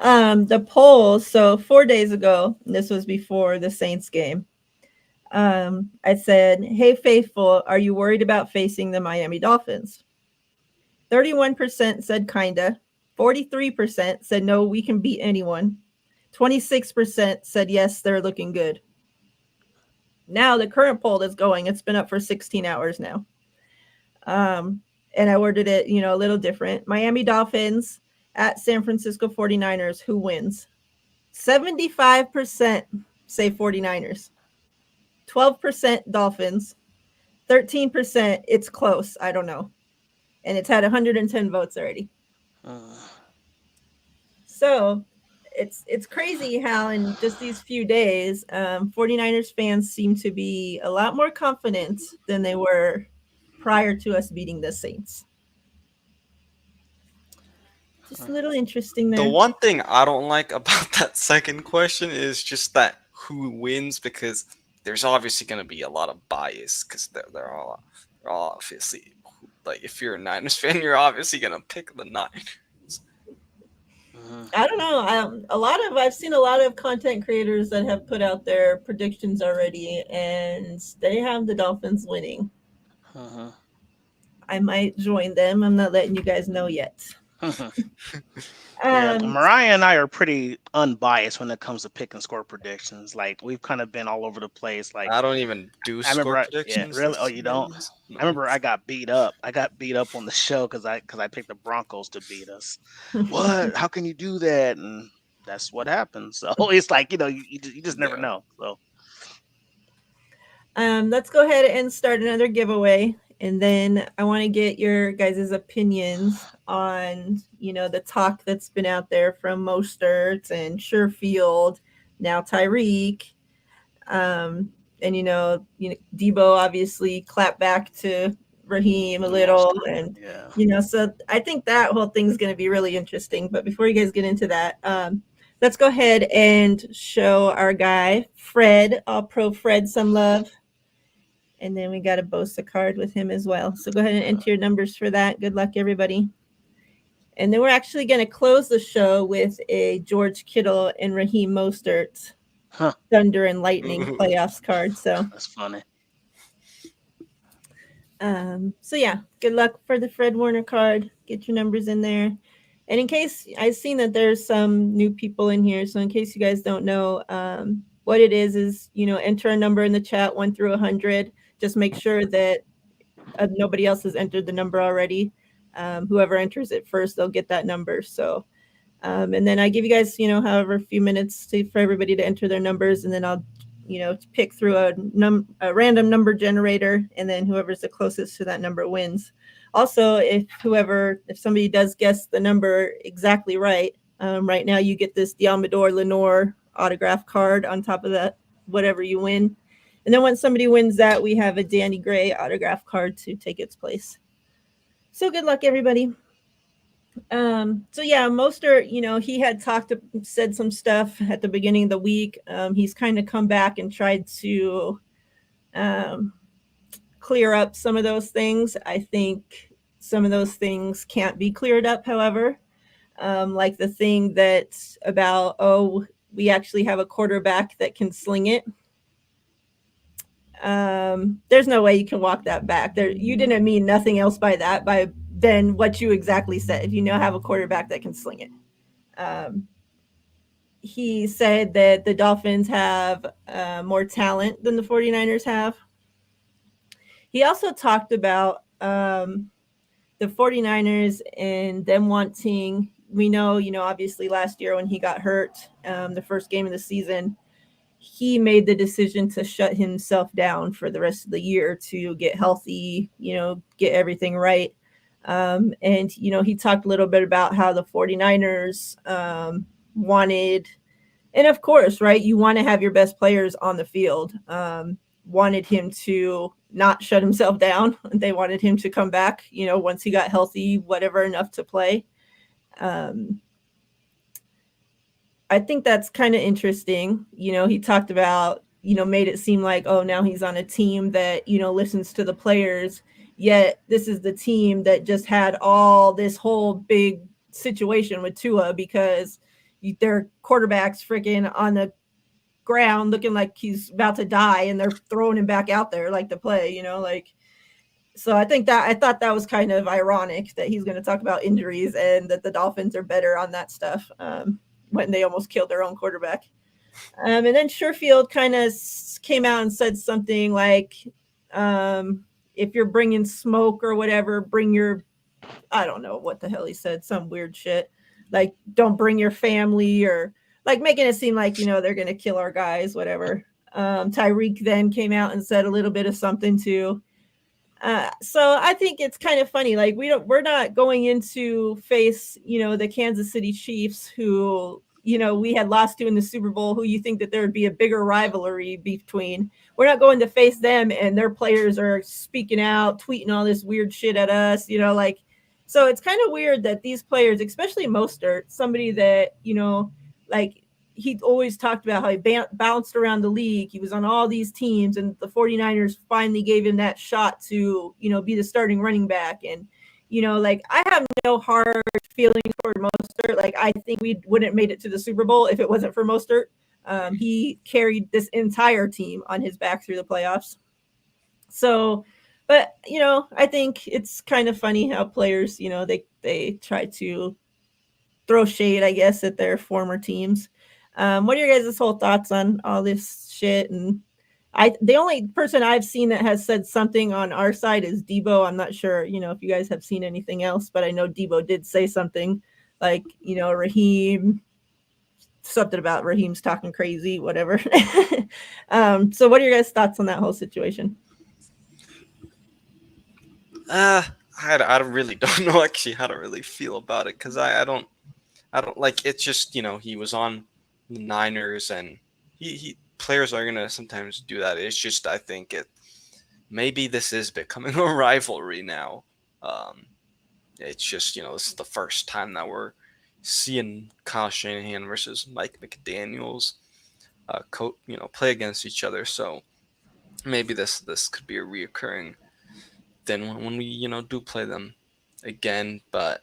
The poll. So 4 days ago, this was before the Saints game. I said, "Hey, faithful, are you worried about facing the Miami Dolphins?" 31% said kinda. 43% said no, we can beat anyone. 26% said yes, they're looking good. Now the current poll that's going, it's been up for 16 hours now. And I worded it, a little different. Miami Dolphins at San Francisco 49ers, who wins? 75% say 49ers. 12% Dolphins. 13% it's close, I don't know. And it's had 110 votes already. So it's crazy how in just these few days, 49ers fans seem to be a lot more confident than they were prior to us beating the Saints. Just a little interesting there. The one thing I don't like about that second question is just that who wins, because there's obviously going to be a lot of bias because they're all obviously, like, if you're a Niners fan, you're obviously going to pick the Niners. I don't know. I've seen a lot of content creators that have put out their predictions already, and they have the Dolphins winning. I might join them. I'm not letting you guys know yet. Yeah, Miriah and I are pretty unbiased when it comes to pick and score predictions. Like, we've kind of been all over the place. Like, I don't even do score predictions. Yeah, really? Oh, you don't? No. I remember I got beat up. I got beat up on the show because I picked the Broncos to beat us. What? How can you do that? And that's what happens. So it's like, you just never know. So let's go ahead and start another giveaway. And then I want to get your guys' opinions on, the talk that's been out there from Mostert and Sherfield, now Tyreek. And, Debo obviously clapped back to Raheem a little. And, so I think that whole thing's going to be really interesting. But before you guys get into that, let's go ahead and show our guy, Fred, All-Pro Fred, some love. And then we got a Bosa card with him as well. So go ahead and enter your numbers for that. Good luck, everybody. And then we're actually going to close the show with a George Kittle and Raheem Mostert Thunder and Lightning playoffs card. So that's funny. So yeah, good luck for the Fred Warner card. Get your numbers in there. And in case I've seen that there's some new people in here, so in case you guys don't know, what it is enter a number in the chat 1 through 100. Just make sure that nobody else has entered the number already. Whoever enters it first, they'll get that number. So, and then I give you guys, however, a few minutes for everybody to enter their numbers, and then I'll, pick through a random number generator, and then whoever's the closest to that number wins. Also, if somebody does guess the number exactly right, right now you get this Diamador Lenore autograph card on top of that, whatever you win. And then once somebody wins that, we have a Danny Gray autograph card to take its place. So good luck, everybody. So yeah, Mostert, he had said some stuff at the beginning of the week. He's kind of come back and tried to clear up some of those things. I think some of those things can't be cleared up, however. Like the thing that's about, we actually have a quarterback that can sling it. There's no way you can walk that back. You didn't mean nothing else by that, than what you exactly said. Have a quarterback that can sling it. He said that the Dolphins have more talent than the 49ers have. He also talked about the 49ers and them wanting, we know, obviously last year when he got hurt, the first game of the season, he made the decision to shut himself down for the rest of the year to get healthy, get everything right. And, he talked a little bit about how the 49ers wanted, and of course, right, you want to have your best players on the field, wanted him to not shut himself down. They wanted him to come back, once he got healthy, whatever, enough to play. I think that's kind of interesting. He talked about, made it seem like, now he's on a team that, listens to the players. Yet this is the team that just had all this whole big situation with Tua because their quarterback's freaking on the ground looking like he's about to die, and they're throwing him back out there like to play, So I thought that was kind of ironic that he's going to talk about injuries and that the Dolphins are better on that stuff. When they almost killed their own quarterback. And then Sherfield kind of came out and said something like, if you're bringing smoke or whatever, I don't know what the hell he said, some weird shit. Like, don't bring your family, or like making it seem like, they're going to kill our guys, whatever. Tyreek then came out and said a little bit of something too. So I think it's kind of funny. Like, we're not going into face, the Kansas City Chiefs, who, we had lost to in the Super Bowl, who you think that there would be a bigger rivalry between. We're not going to face them, and their players are speaking out, tweeting all this weird shit at us, So it's kind of weird that these players, especially Mostert, somebody that, you know, like he always talked about how he bounced around the league. He was on all these teams, and the 49ers finally gave him that shot to, you know, be the starting running back. And, you know, like I have no hard feelings for Mostert. Like I think we wouldn't have made it to the Super Bowl if it wasn't for Mostert. He carried this entire team on his back through the playoffs. So, but, you know, I think it's kind of funny how players, you know, they try to throw shade, I guess, at their former teams. What are your guys' whole thoughts on all this shit? And the only person I've seen that has said something on our side is Debo. I'm not sure, you know, if you guys have seen anything else, but I know Debo did say something like, you know, something about Raheem's talking crazy, whatever. So what are your guys' thoughts on that whole situation? I really don't know actually how to really feel about it, because I don't like, it's just, you know, he was on the Niners, and he players are gonna sometimes do that. It's just, I think maybe this is becoming a rivalry now. It's just, you know, this is the first time that we're seeing Kyle Shanahan versus Mike McDaniels you know, play against each other. So maybe this could be a reoccurring thing when we, you know, do play them again. But,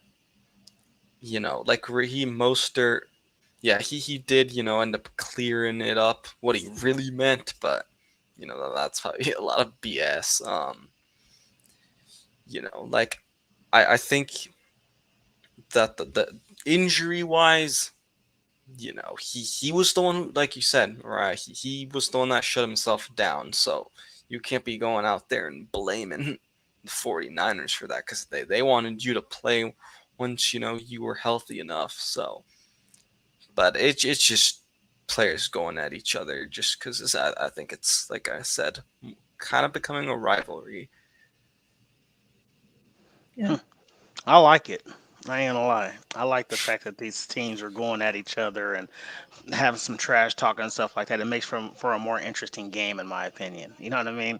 you know, like Raheem Mostert, yeah, he did, you know, end up clearing it up what he really meant, but, you know, that's probably a lot of BS. You know, like I think that the injury wise, you know, he was the one, like you said, right? He was the one that shut himself down. So you can't be going out there and blaming the 49ers for that, because they wanted you to play once, you know, you were healthy enough. So, but it's just players going at each other just because I think it's, like I said, kind of becoming a rivalry. Yeah. I like it. I ain't gonna lie. I like the fact that these teams are going at each other and having some trash talk and stuff like that. It makes for a more interesting game, in my opinion. You know what I mean?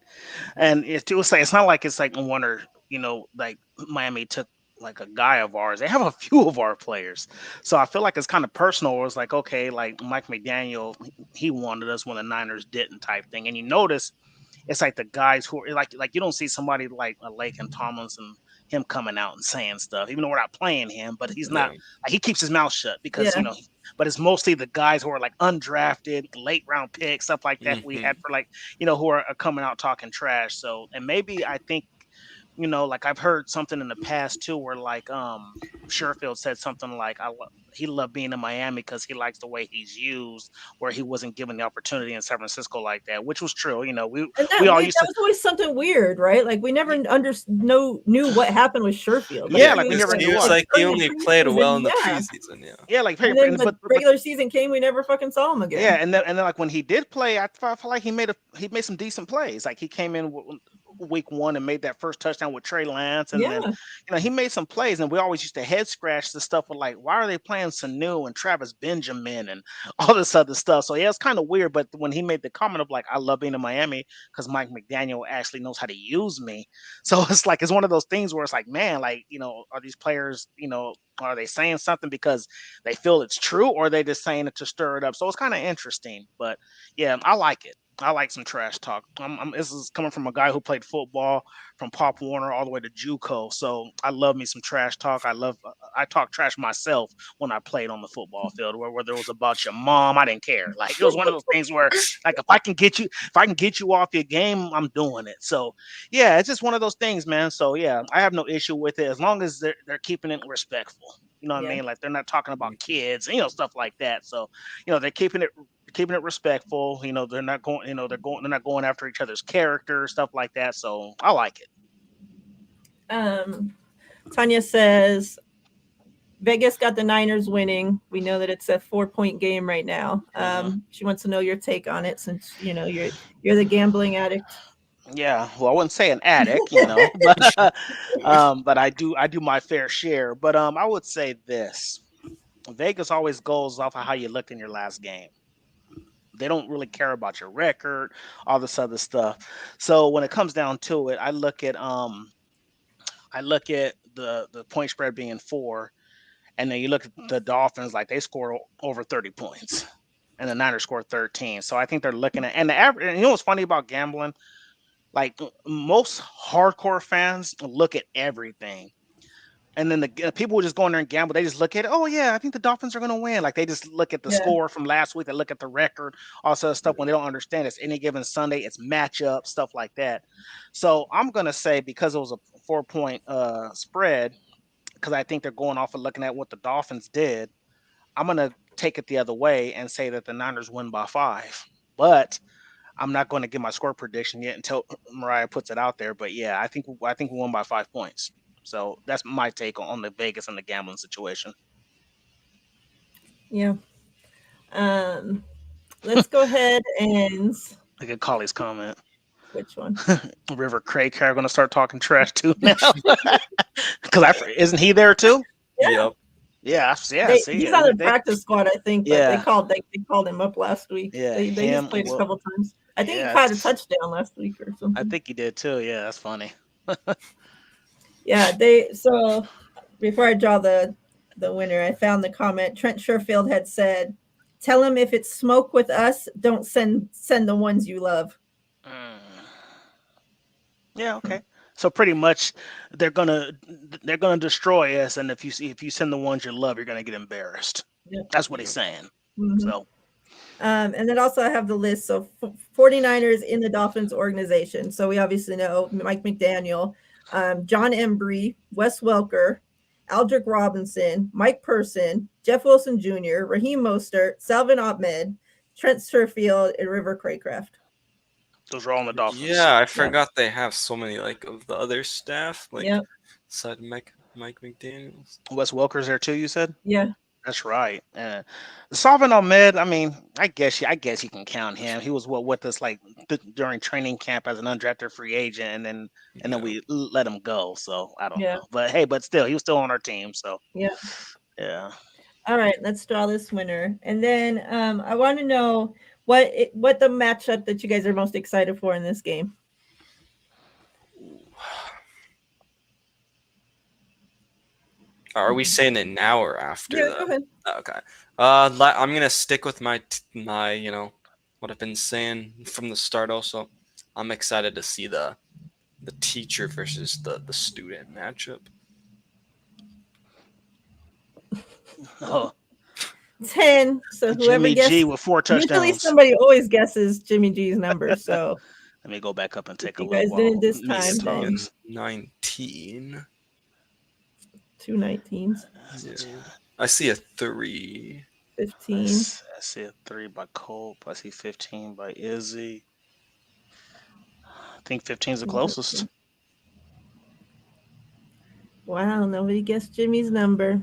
And it's not like it's like one or, you know, like Miami took like a guy of ours. They have a few of our players, so I feel like it's kind of personal. Where it's like, okay, like Mike McDaniel, he wanted us when the Niners didn't, type thing. And you notice it's like the guys who are like you don't see somebody like a Lake and Tomlinson, him coming out and saying stuff, even though we're not playing him, but he's not Yeah. like, he keeps his mouth shut because, Yeah. you know, but it's mostly the guys who are like undrafted, late round picks, stuff like that we had for, like, you know, who are coming out talking trash. So, and maybe I think, you know, like I've heard something in the past too, where like Sherfield said something like, he loved being in Miami because he likes the way he's used, where he wasn't given the opportunity in San Francisco like that, which was true. You know, And we all that used to, was always something weird, right? Like we never knew what happened with Sherfield. Like yeah, Yeah, like we never he knew was why. like he in the only played well in preseason, the yeah. preseason. Yeah. Yeah, like And then the but regular season came, we never fucking saw him again. yeah, and then like when he did play, I felt like he made some decent plays. Like he came in week one and made that first touchdown with Trey Lance, and then, Yeah. you know, he made some plays, and we always used to head scratch the stuff with like, why are they playing Sanu and Travis Benjamin and all this other stuff? So yeah, it's kind of weird. But when he made the comment of like, I love being in Miami because Mike McDaniel actually knows how to use me, so it's like it's one of those things where it's like, man, like, you know, are these players, you know, are they saying something because they feel it's true, or are they just saying it to stir it up? So it's kind of interesting. But yeah, I like it. I like some trash talk. This is coming from a guy who played football from Pop Warner all the way to JUCO. So I love me some trash talk. I talk trash myself when I played on the football field, whether it was about your mom, I didn't care. Like it was one of those things where, like, if I can get you off your game, I'm doing it. So yeah, it's just one of those things, man. So yeah, I have no issue with it as long as they're keeping it respectful. You know what I mean? Like they're not talking about kids, you know, stuff like that. So, you know, they're keeping it respectful. You know, they're not going, you know, they're not going after each other's character, stuff like that. So I like it. Tanya says Vegas got the Niners winning. We know that it's a 4-point game right now. She wants to know your take on it, since, you know, you're the gambling addict. Yeah, well, I wouldn't say an addict, you know, but I do my fair share. But I would say this: Vegas always goes off of how you looked in your last game. They don't really care about your record, all this other stuff. So when it comes down to it, I look at the point spread being 4, and then you look at the Dolphins, like they score over 30 points, and the Niners score 13. So I think they're looking at, and the average. And you know what's funny about gambling? Like most hardcore fans look at everything. And then the people who just go in there and gamble, they just look at it. Oh yeah, I think the Dolphins are going to win. Like they just look at the score from last week. They look at the record, all sort of stuff. When they don't understand it's any given Sunday, it's matchup stuff like that. So I'm going to say, because it was a 4-point spread, because I think they're going off of looking at what the Dolphins did, I'm going to take it the other way and say that the Niners win by 5. But I'm not going to give my score prediction yet until Miriah puts it out there. But yeah, I think we won by 5 points. So that's my take on the Vegas and the gambling situation. Yeah. Let's go ahead and look at Colley's comment. Which one? River Craig are going to start talking trash too now. Because isn't he there too? Yep. Yeah. He's on the practice squad, I think. But they called him up last week. Yeah, they just played a couple times. I think he caught a touchdown last week or something. I think he did too. Yeah, that's funny. Yeah, so before I draw the winner, I found the comment. Trent Sherfield had said, "Tell him if it's smoke with us, don't send the ones you love." Yeah, okay. So pretty much they're gonna destroy us, and if you send the ones you love, you're gonna get embarrassed. Yep. That's what he's saying. Mm-hmm. So and then also I have the list. So 49ers in the Dolphins organization. So we obviously know Mike McDaniel, John Embry, Wes Welker, Aldrick Robinson, Mike Person, Jeff Wilson Jr., Raheem Mostert, Salvin Ahmed, Trent Sherfield, and River Craycraft. Those are all in the Dolphins. Yeah, I forgot they have so many of the other staff, beside Mike McDaniels. Wes Welker's there too, you said? Yeah. That's right. Salvin Ahmed, I mean, I guess you can count him. He was with us during training camp as an undrafted free agent, and then we let him go. So I don't know, but still, he was still on our team. So yeah. All right, let's draw this winner, and then I want to know what the matchup that you guys are most excited for in this game. Are we saying it now or after? Yeah, go ahead. Okay. I'm gonna stick with my what I've been saying from the start. Also, I'm excited to see the teacher versus the student matchup. 10. So whoever Jimmy guesses G with 4 touchdowns. Usually somebody always guesses Jimmy G's number. So let me go back up and take a look. You guys didn't this time. 19. 2 19s. Yeah. I see a 3. 15. I see a 3 by Cope. I see 15 by Izzy. I think 15 is the closest. Wow, nobody guessed Jimmy's number.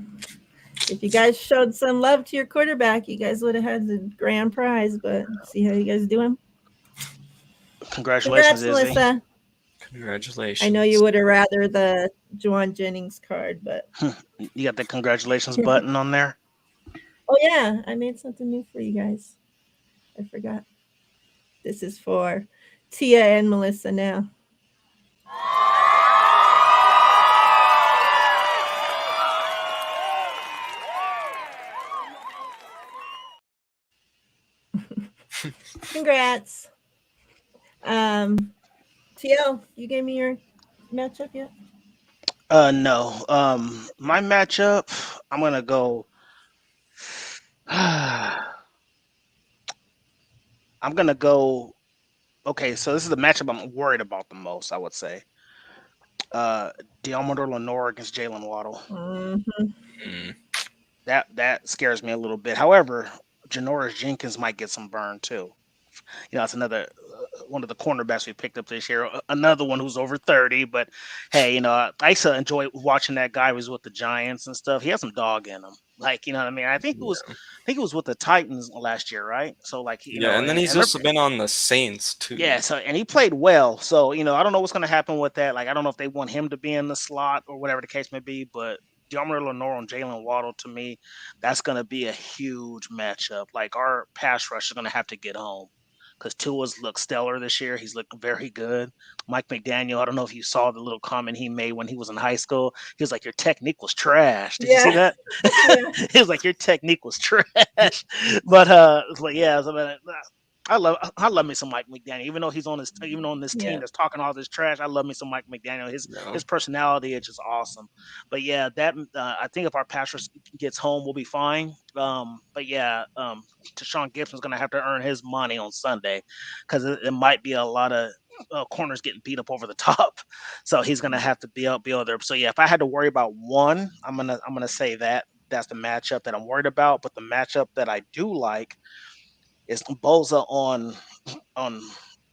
If you guys showed some love to your quarterback, you guys would have had the grand prize. But see how you guys doing? Congratulations, Izzy. Melissa. Congratulations. I know you would have rather the Juwan Jennings card, but you got the congratulations button on there. Oh yeah, I made something new for you guys. I forgot. This is for Tia and Melissa now. Congrats. TL, you gave me your matchup yet? No. My matchup, I'm gonna go. I'm gonna go. Okay, so this is the matchup I'm worried about the most, I would say. Deommodore Lenoir against Jalen Waddle. Mm-hmm. That scares me a little bit. However, Janoris Jenkins might get some burn too. That's another one of the cornerbacks we picked up this year. Another one who's over 30. But hey, I used to enjoy watching that guy who was with the Giants and stuff. He had some dog in him. You know what I mean? I think it was with the Titans last year, right? So and then he's also been on the Saints too. Yeah, so and he played well. So I don't know what's going to happen with that. I don't know if they want him to be in the slot or whatever the case may be, but Deommodore Lenoir and Jalen Waddle, to me, that's going to be a huge matchup. Our pass rush is going to have to get home. because Tua's looked stellar this year. He's looked very good. Mike McDaniel, I don't know if you saw the little comment he made when he was in high school. He was like, "Your technique was trash." Did you see that? Yeah. He was like, "Your technique was trash." But it's like, yeah, I love me some Mike McDaniel. Even though he's on this team that's talking all this trash, I love me some Mike McDaniel. His personality is just awesome. But yeah, that I think if our pass rush gets home, we'll be fine. But yeah, Tashawn Gibson's gonna have to earn his money on Sunday because it might be a lot of corners getting beat up over the top. So he's gonna have to be out there. So yeah, if I had to worry about one, I'm gonna say that's the matchup that I'm worried about. But the matchup that I do like is Boza on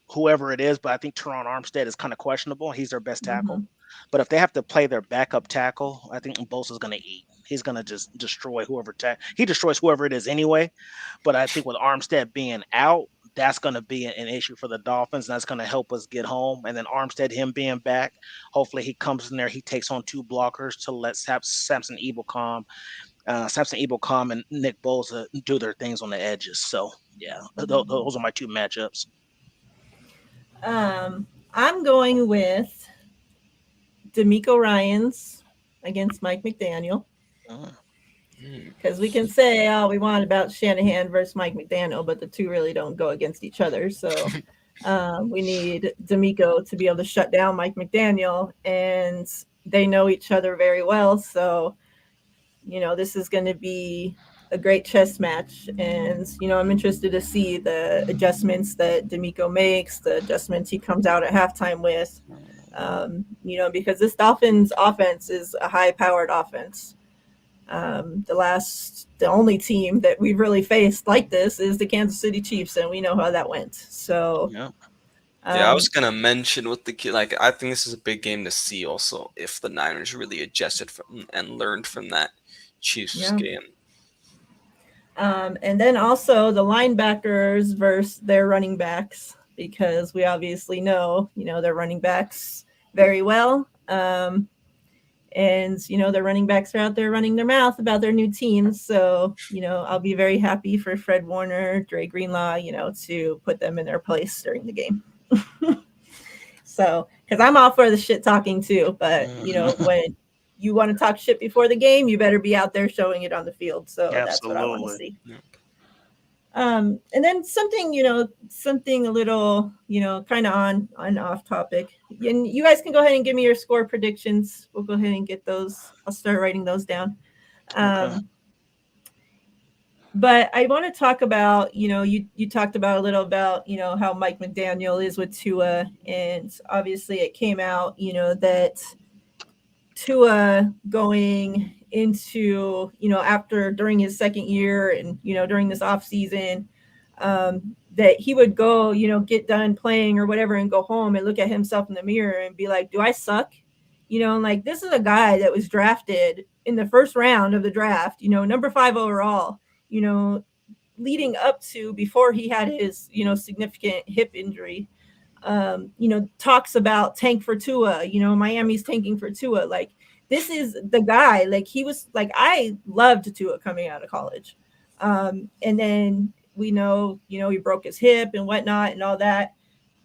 whoever it is, but I think Teron Armstead is kind of questionable. He's their best tackle. Mm-hmm. But if they have to play their backup tackle, I think Bosa's going to eat. He's going to just destroy he destroys whoever it is anyway. But I think with Armstead being out, that's going to be an issue for the Dolphins. And that's going to help us get home. And then Armstead, him being back, hopefully he comes in there. He takes on 2 blockers to let Samson Ebelcom and Nick Bosa do their things on the edges. So yeah, those are my 2 matchups. I'm going with D'Amico Ryans against Mike McDaniel. Because we can say all we want about Shanahan versus Mike McDaniel, but the two really don't go against each other. So we need D'Amico to be able to shut down Mike McDaniel, and they know each other very well. So, this is going to be a great chess match. And, I'm interested to see the adjustments that D'Amico makes, the adjustments he comes out at halftime with, because this Dolphins offense is a high-powered offense. The only team that we've really faced like this is the Kansas City Chiefs, and we know how that went. So, I was gonna mention with the kid, I think this is a big game to see also if the Niners really adjusted from and learned from that Chiefs game. And then also the linebackers versus their running backs, because we obviously know, their running backs very well. And, their running backs are out there running their mouth about their new teams. So, I'll be very happy for Fred Warner, Dre Greenlaw, to put them in their place during the game. So, because I'm all for the shit talking too. But, when you want to talk shit before the game, you better be out there showing it on the field. So that's what I want to see. Yeah. And then something a little, kind of on off topic. And you guys can go ahead and give me your score predictions. We'll go ahead and get those. I'll start writing those down. Okay. But I want to talk about, you talked about a little about, how Mike McDaniel is with Tua. And obviously it came out, that Tua going into, during his second year and, during this off season, that he would go, get done playing or whatever and go home and look at himself in the mirror and be like, do I suck? This is a guy that was drafted in the first round of the draft, number 5 overall, leading up to before he had his, significant hip injury. Talks about tank for Tua, Miami's tanking for Tua. This is the guy, he was I loved Tua coming out of college. And then we know, he broke his hip and whatnot and all that.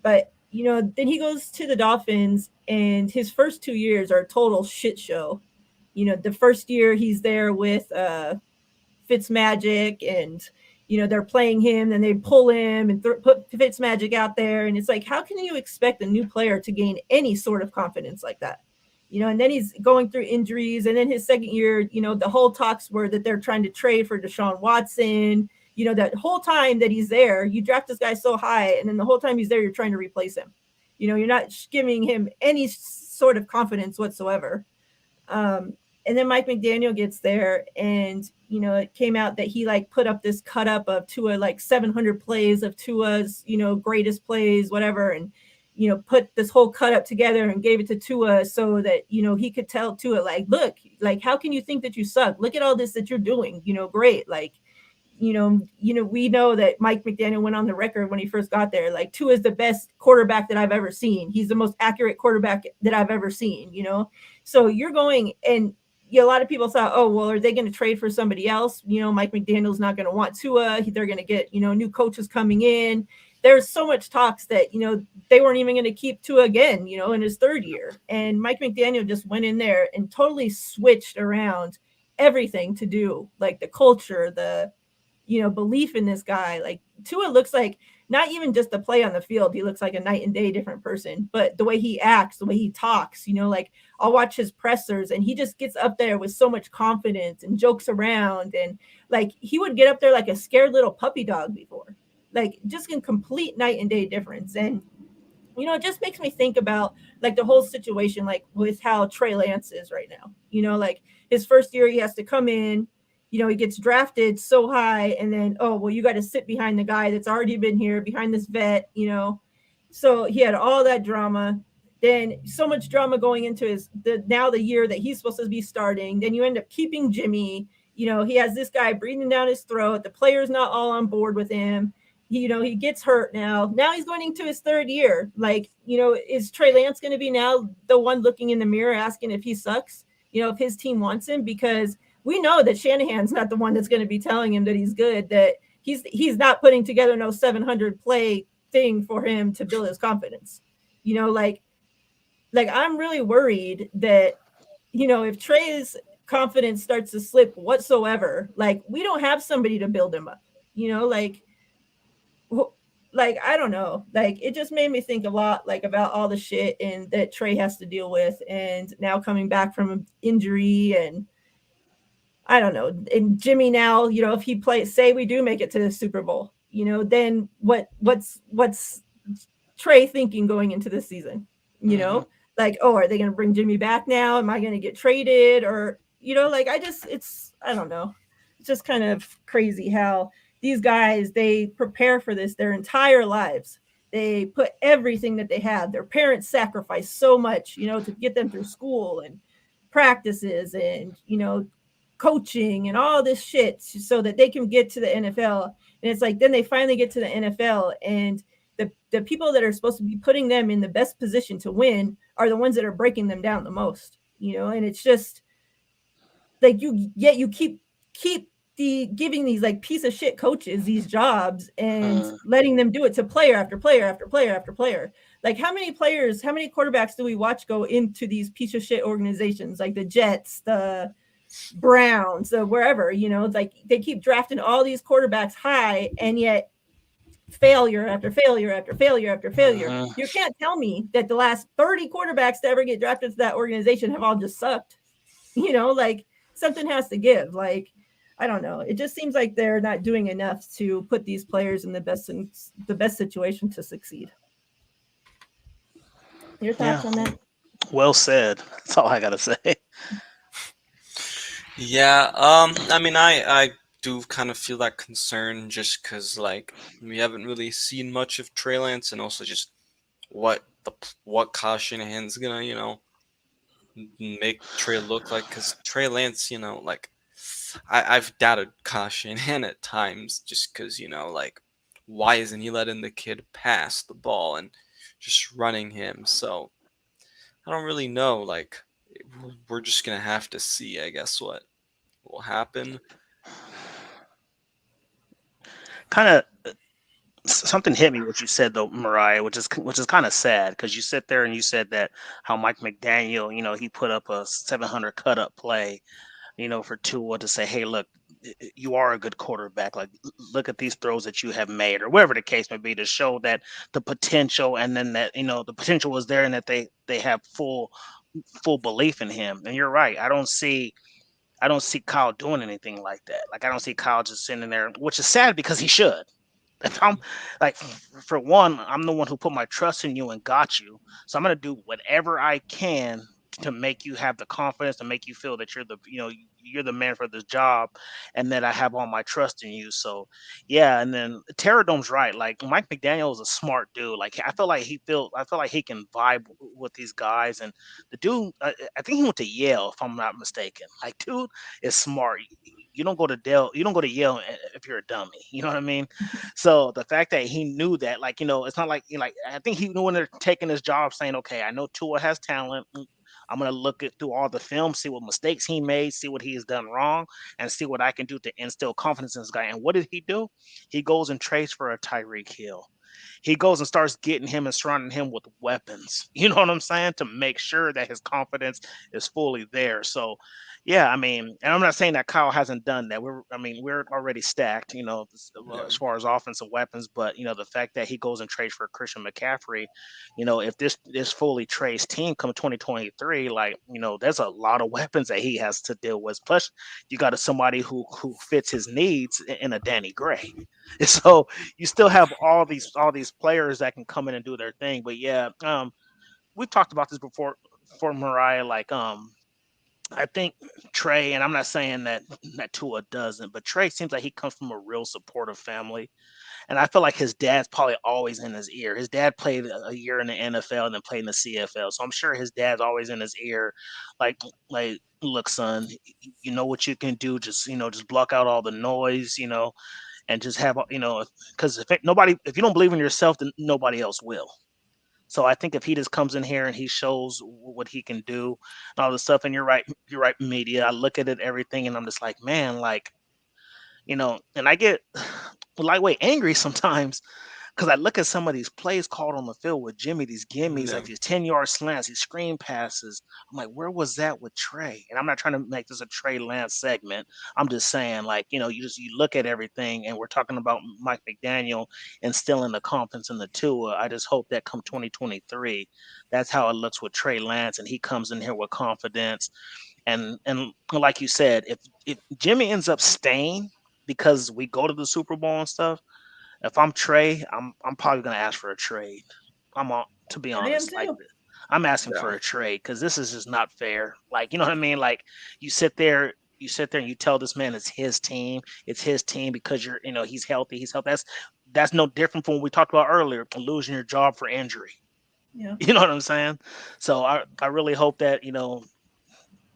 But, then he goes to the Dolphins and his first 2 years are a total shit show. The first year he's there with Fitzmagic and, they're playing him and they pull him and put Fitzmagic out there. And it's how can you expect a new player to gain any sort of confidence like that? And then he's going through injuries. And then his second year, the whole talks were that they're trying to trade for Deshaun Watson. That whole time that he's there, you draft this guy so high. And then the whole time he's there, you're trying to replace him. You're not giving him any sort of confidence whatsoever. And then Mike McDaniel gets there and, it came out that he put up this cut up of Tua, 700 plays of Tua's, greatest plays, whatever. And, put this whole cut up together and gave it to Tua so that, he could tell Tua, look, how can you think that you suck? Look at all this that you're doing, great. We know that Mike McDaniel went on the record when he first got there. Tua is the best quarterback that I've ever seen. He's the most accurate quarterback that I've ever seen, So you're going and a lot of people thought, oh, well, are they going to trade for somebody else? Mike McDaniel's not going to want Tua. They're going to get, new coaches coming in. there's so much talks that, you know, they weren't even going to keep Tua again, you know, in his third year. And Mike McDaniel just went in there and totally switched around everything to do, like the culture, the, you know, belief in this guy. Like Tua looks like not even just the play on the field, he looks like a night and day different person, but the way he acts, the way he talks, you know, like I'll watch his pressers and he just gets up there with so much confidence and jokes around, and like he would get up there like a scared little puppy dog before. Like just in complete night and day difference. And you know, it just makes me think about like the whole situation, like with how Trey Lance is right now. You know, like his first year, he has to come in, you know, he gets drafted so high, and then, oh, well, you got to sit behind the guy that's already been here, behind this vet, you know. So he had all that drama. Then so much drama going into the year that he's supposed to be starting. Then you end up keeping Jimmy. You know, he has this guy breathing down his throat. The player's not all on board with him. You know, he gets hurt now. Now he's going into his third year. Like, you know, is Trey Lance going to be now the one looking in the mirror asking if he sucks? You know, if his team wants him? Because we know that Shanahan's not the one that's going to be telling him that he's good, that he's not putting together no 700 play thing for him to build his confidence. You know, like I'm really worried that, you know, if Trey's confidence starts to slip whatsoever, like we don't have somebody to build him up, you know, like I don't know, like it just made me think a lot like about all the shit and that Trey has to deal with, and now coming back from an injury, and I don't know. And Jimmy now, you know, if he plays, say we do make it to the Super Bowl, you know, then what's Trey thinking going into this season? You know, like, oh, are they going to bring Jimmy back now? Am I going to get traded? Or, you know, like I don't know. It's just kind of crazy how these guys, they prepare for this their entire lives. They put everything that they have. Their parents sacrifice so much, you know, to get them through school and practices and, you know, coaching and all this shit so that they can get to the NFL. And it's like, then they finally get to the NFL, and the people that are supposed to be putting them in the best position to win are the ones that are breaking them down the most, you know? And it's just like, you keep giving these like piece of shit coaches these jobs and letting them do it to player after player after player after player. Like how many quarterbacks do we watch go into these piece of shit organizations like the Jets, the Browns, so wherever, you know, like they keep drafting all these quarterbacks high, and yet failure after failure after failure after failure. You can't tell me that the last 30 quarterbacks to ever get drafted to that organization have all just sucked. You know, like something has to give. Like, I don't know. It just seems like they're not doing enough to put these players in the best situation to succeed. Your thoughts on that? Well said. That's all I gotta say. Yeah, I mean, I do kind of feel that concern just because, like, we haven't really seen much of Trey Lance, and also just what Kyle Shanahan's gonna, you know, make Trey look like. Because Trey Lance, you know, like, I've doubted Kyle Shanahan at times just because, you know, like, why isn't he letting the kid pass the ball and just running him? So I don't really know, like, we're just gonna have to see, I guess, what will happen. Kind of something hit me what you said though, Miriah, which is kind of sad, because you sit there and you said that how Mike McDaniel, you know, he put up a 700 cut up play, you know, for Tua to say, hey, look, you are a good quarterback. Like, look at these throws that you have made, or whatever the case may be, to show that the potential, and then that, you know, the potential was there, and that they have full belief in him. And you're right. I don't see Kyle doing anything like that. Like, I don't see Kyle just sitting there, which is sad because he should. If I'm like, for one, I'm the one who put my trust in you and got you, so I'm gonna do whatever I can to make you have the confidence, to make you feel that you're the man for this job, and that I have all my trust in you. So yeah, and then Terradome's right. Like, Mike McDaniel is a smart dude. Like, I feel like he can vibe with these guys, and the dude, I think he went to Yale, if I'm not mistaken. Like, dude is smart. You don't go to Yale if you're a dummy. You know what I mean? So the fact that he knew that, like, you know, it's not like, you know, like, I think he knew when they're taking his job, saying, okay, I know Tua has talent. I'm gonna look through all the film, see what mistakes he made, see what he has done wrong, and see what I can do to instill confidence in this guy. And what did he do? He goes and trades for a Tyreek Hill. he goes and starts getting him and surrounding him with weapons. You know what I'm saying? To make sure that his confidence is fully there. So, yeah, I mean, and I'm not saying that Kyle hasn't done that. We're already stacked, as far as offensive weapons. But the fact that he goes and trades for Christian McCaffrey, if this fully trades team come 2023, there's a lot of weapons that he has to deal with. Plus, you got somebody who fits his needs in a Danny Gray. So you still have all these players that can come in and do their thing. But yeah, we've talked about this before for Miriah. I think Trey, and I'm not saying that Tua doesn't, but Trey seems like he comes from a real supportive family. And I feel like his dad's probably always in his ear. His dad played a year in the NFL and then played in the CFL. So I'm sure his dad's always in his ear. Like, look, son, you know what you can do. Just block out all the noise, and just have, because if you don't believe in yourself, then nobody else will. So I think if he just comes in here and he shows what he can do and all this stuff, and you're right, media. I look at it, everything, and I'm just like, man, and I get lightweight angry sometimes because I look at some of these plays called on the field with Jimmy, these gimmies, like these 10-yard slants, these screen passes. I'm like, where was that with Trey? And I'm not trying to make this a Trey Lance segment. I'm just saying, you look at everything, and we're talking about Mike McDaniel instilling the confidence in the Tua. I just hope that come 2023, that's how it looks with Trey Lance, and he comes in here with confidence. And like you said, if Jimmy ends up staying because we go to the Super Bowl and stuff, if I'm Trey, I'm probably gonna ask for a trade. To be honest, I'm asking for a trade because this is just not fair. You know what I mean? You sit there and you tell this man it's his team because he's healthy. That's no different from what we talked about earlier, losing your job for injury. Yeah. You know what I'm saying? So I really hope that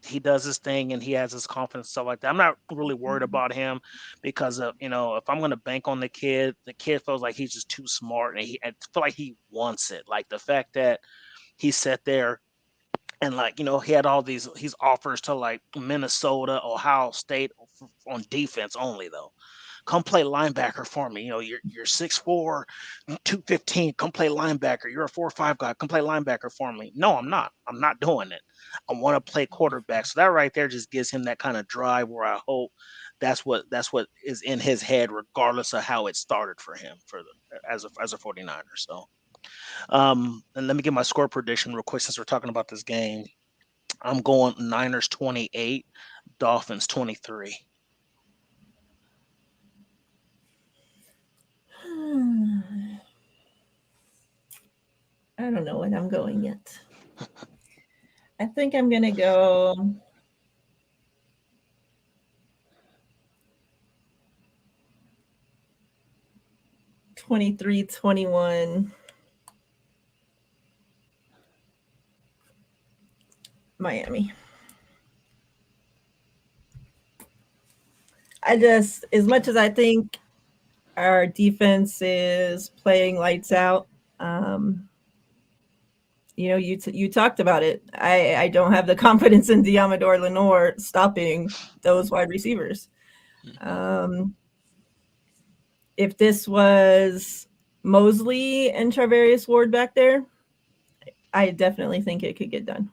he does his thing and he has his confidence, stuff like that. I'm not really worried about him because of, if I'm going to bank on the kid feels like he's just too smart, and I feel like he wants it. Like the fact that he sat there and he had all these offers to Minnesota, Ohio State on defense only though. Come play linebacker for me. You're 6'4", 215. Come play linebacker. You're a 4'5" guy. Come play linebacker for me. No, I'm not. I'm not doing it. I want to play quarterback. So that right there just gives him that kind of drive where I hope that's what is in his head, regardless of how it started for him as a 49er. So, and let me get my score prediction real quick since we're talking about this game. I'm going Niners 28, Dolphins 23. I don't know when I'm going yet. I think I'm going to go 23-21 Miami. As much as I think our defense is playing lights out, you talked about it. I don't have the confidence in Diamador Lenore stopping those wide receivers. If this was Mosley and Charvarius Ward back there, I definitely think it could get done.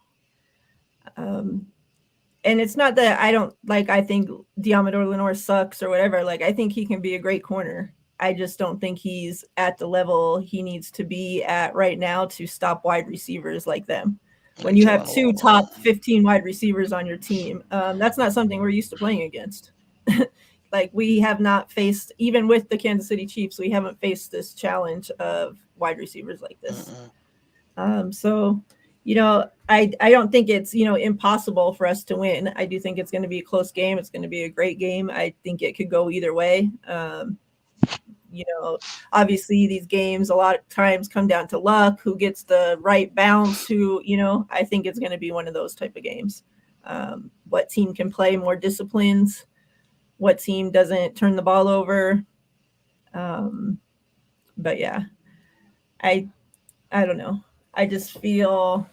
And it's not that I think Diamador Lenore sucks or whatever. I think he can be a great corner. I just don't think he's at the level he needs to be at right now to stop wide receivers like them. When you have two top 15 wide receivers on your team, that's not something we're used to playing against. We have not faced, even with the Kansas City Chiefs, we haven't faced this challenge of wide receivers like this. So, I don't think it's, impossible for us to win. I do think it's going to be a close game. It's going to be a great game. I think it could go either way. Obviously these games a lot of times come down to luck, who gets the right bounce, I think it's going to be one of those type of games. What team can play more disciplines? What team doesn't turn the ball over? But yeah, I don't know. I just feel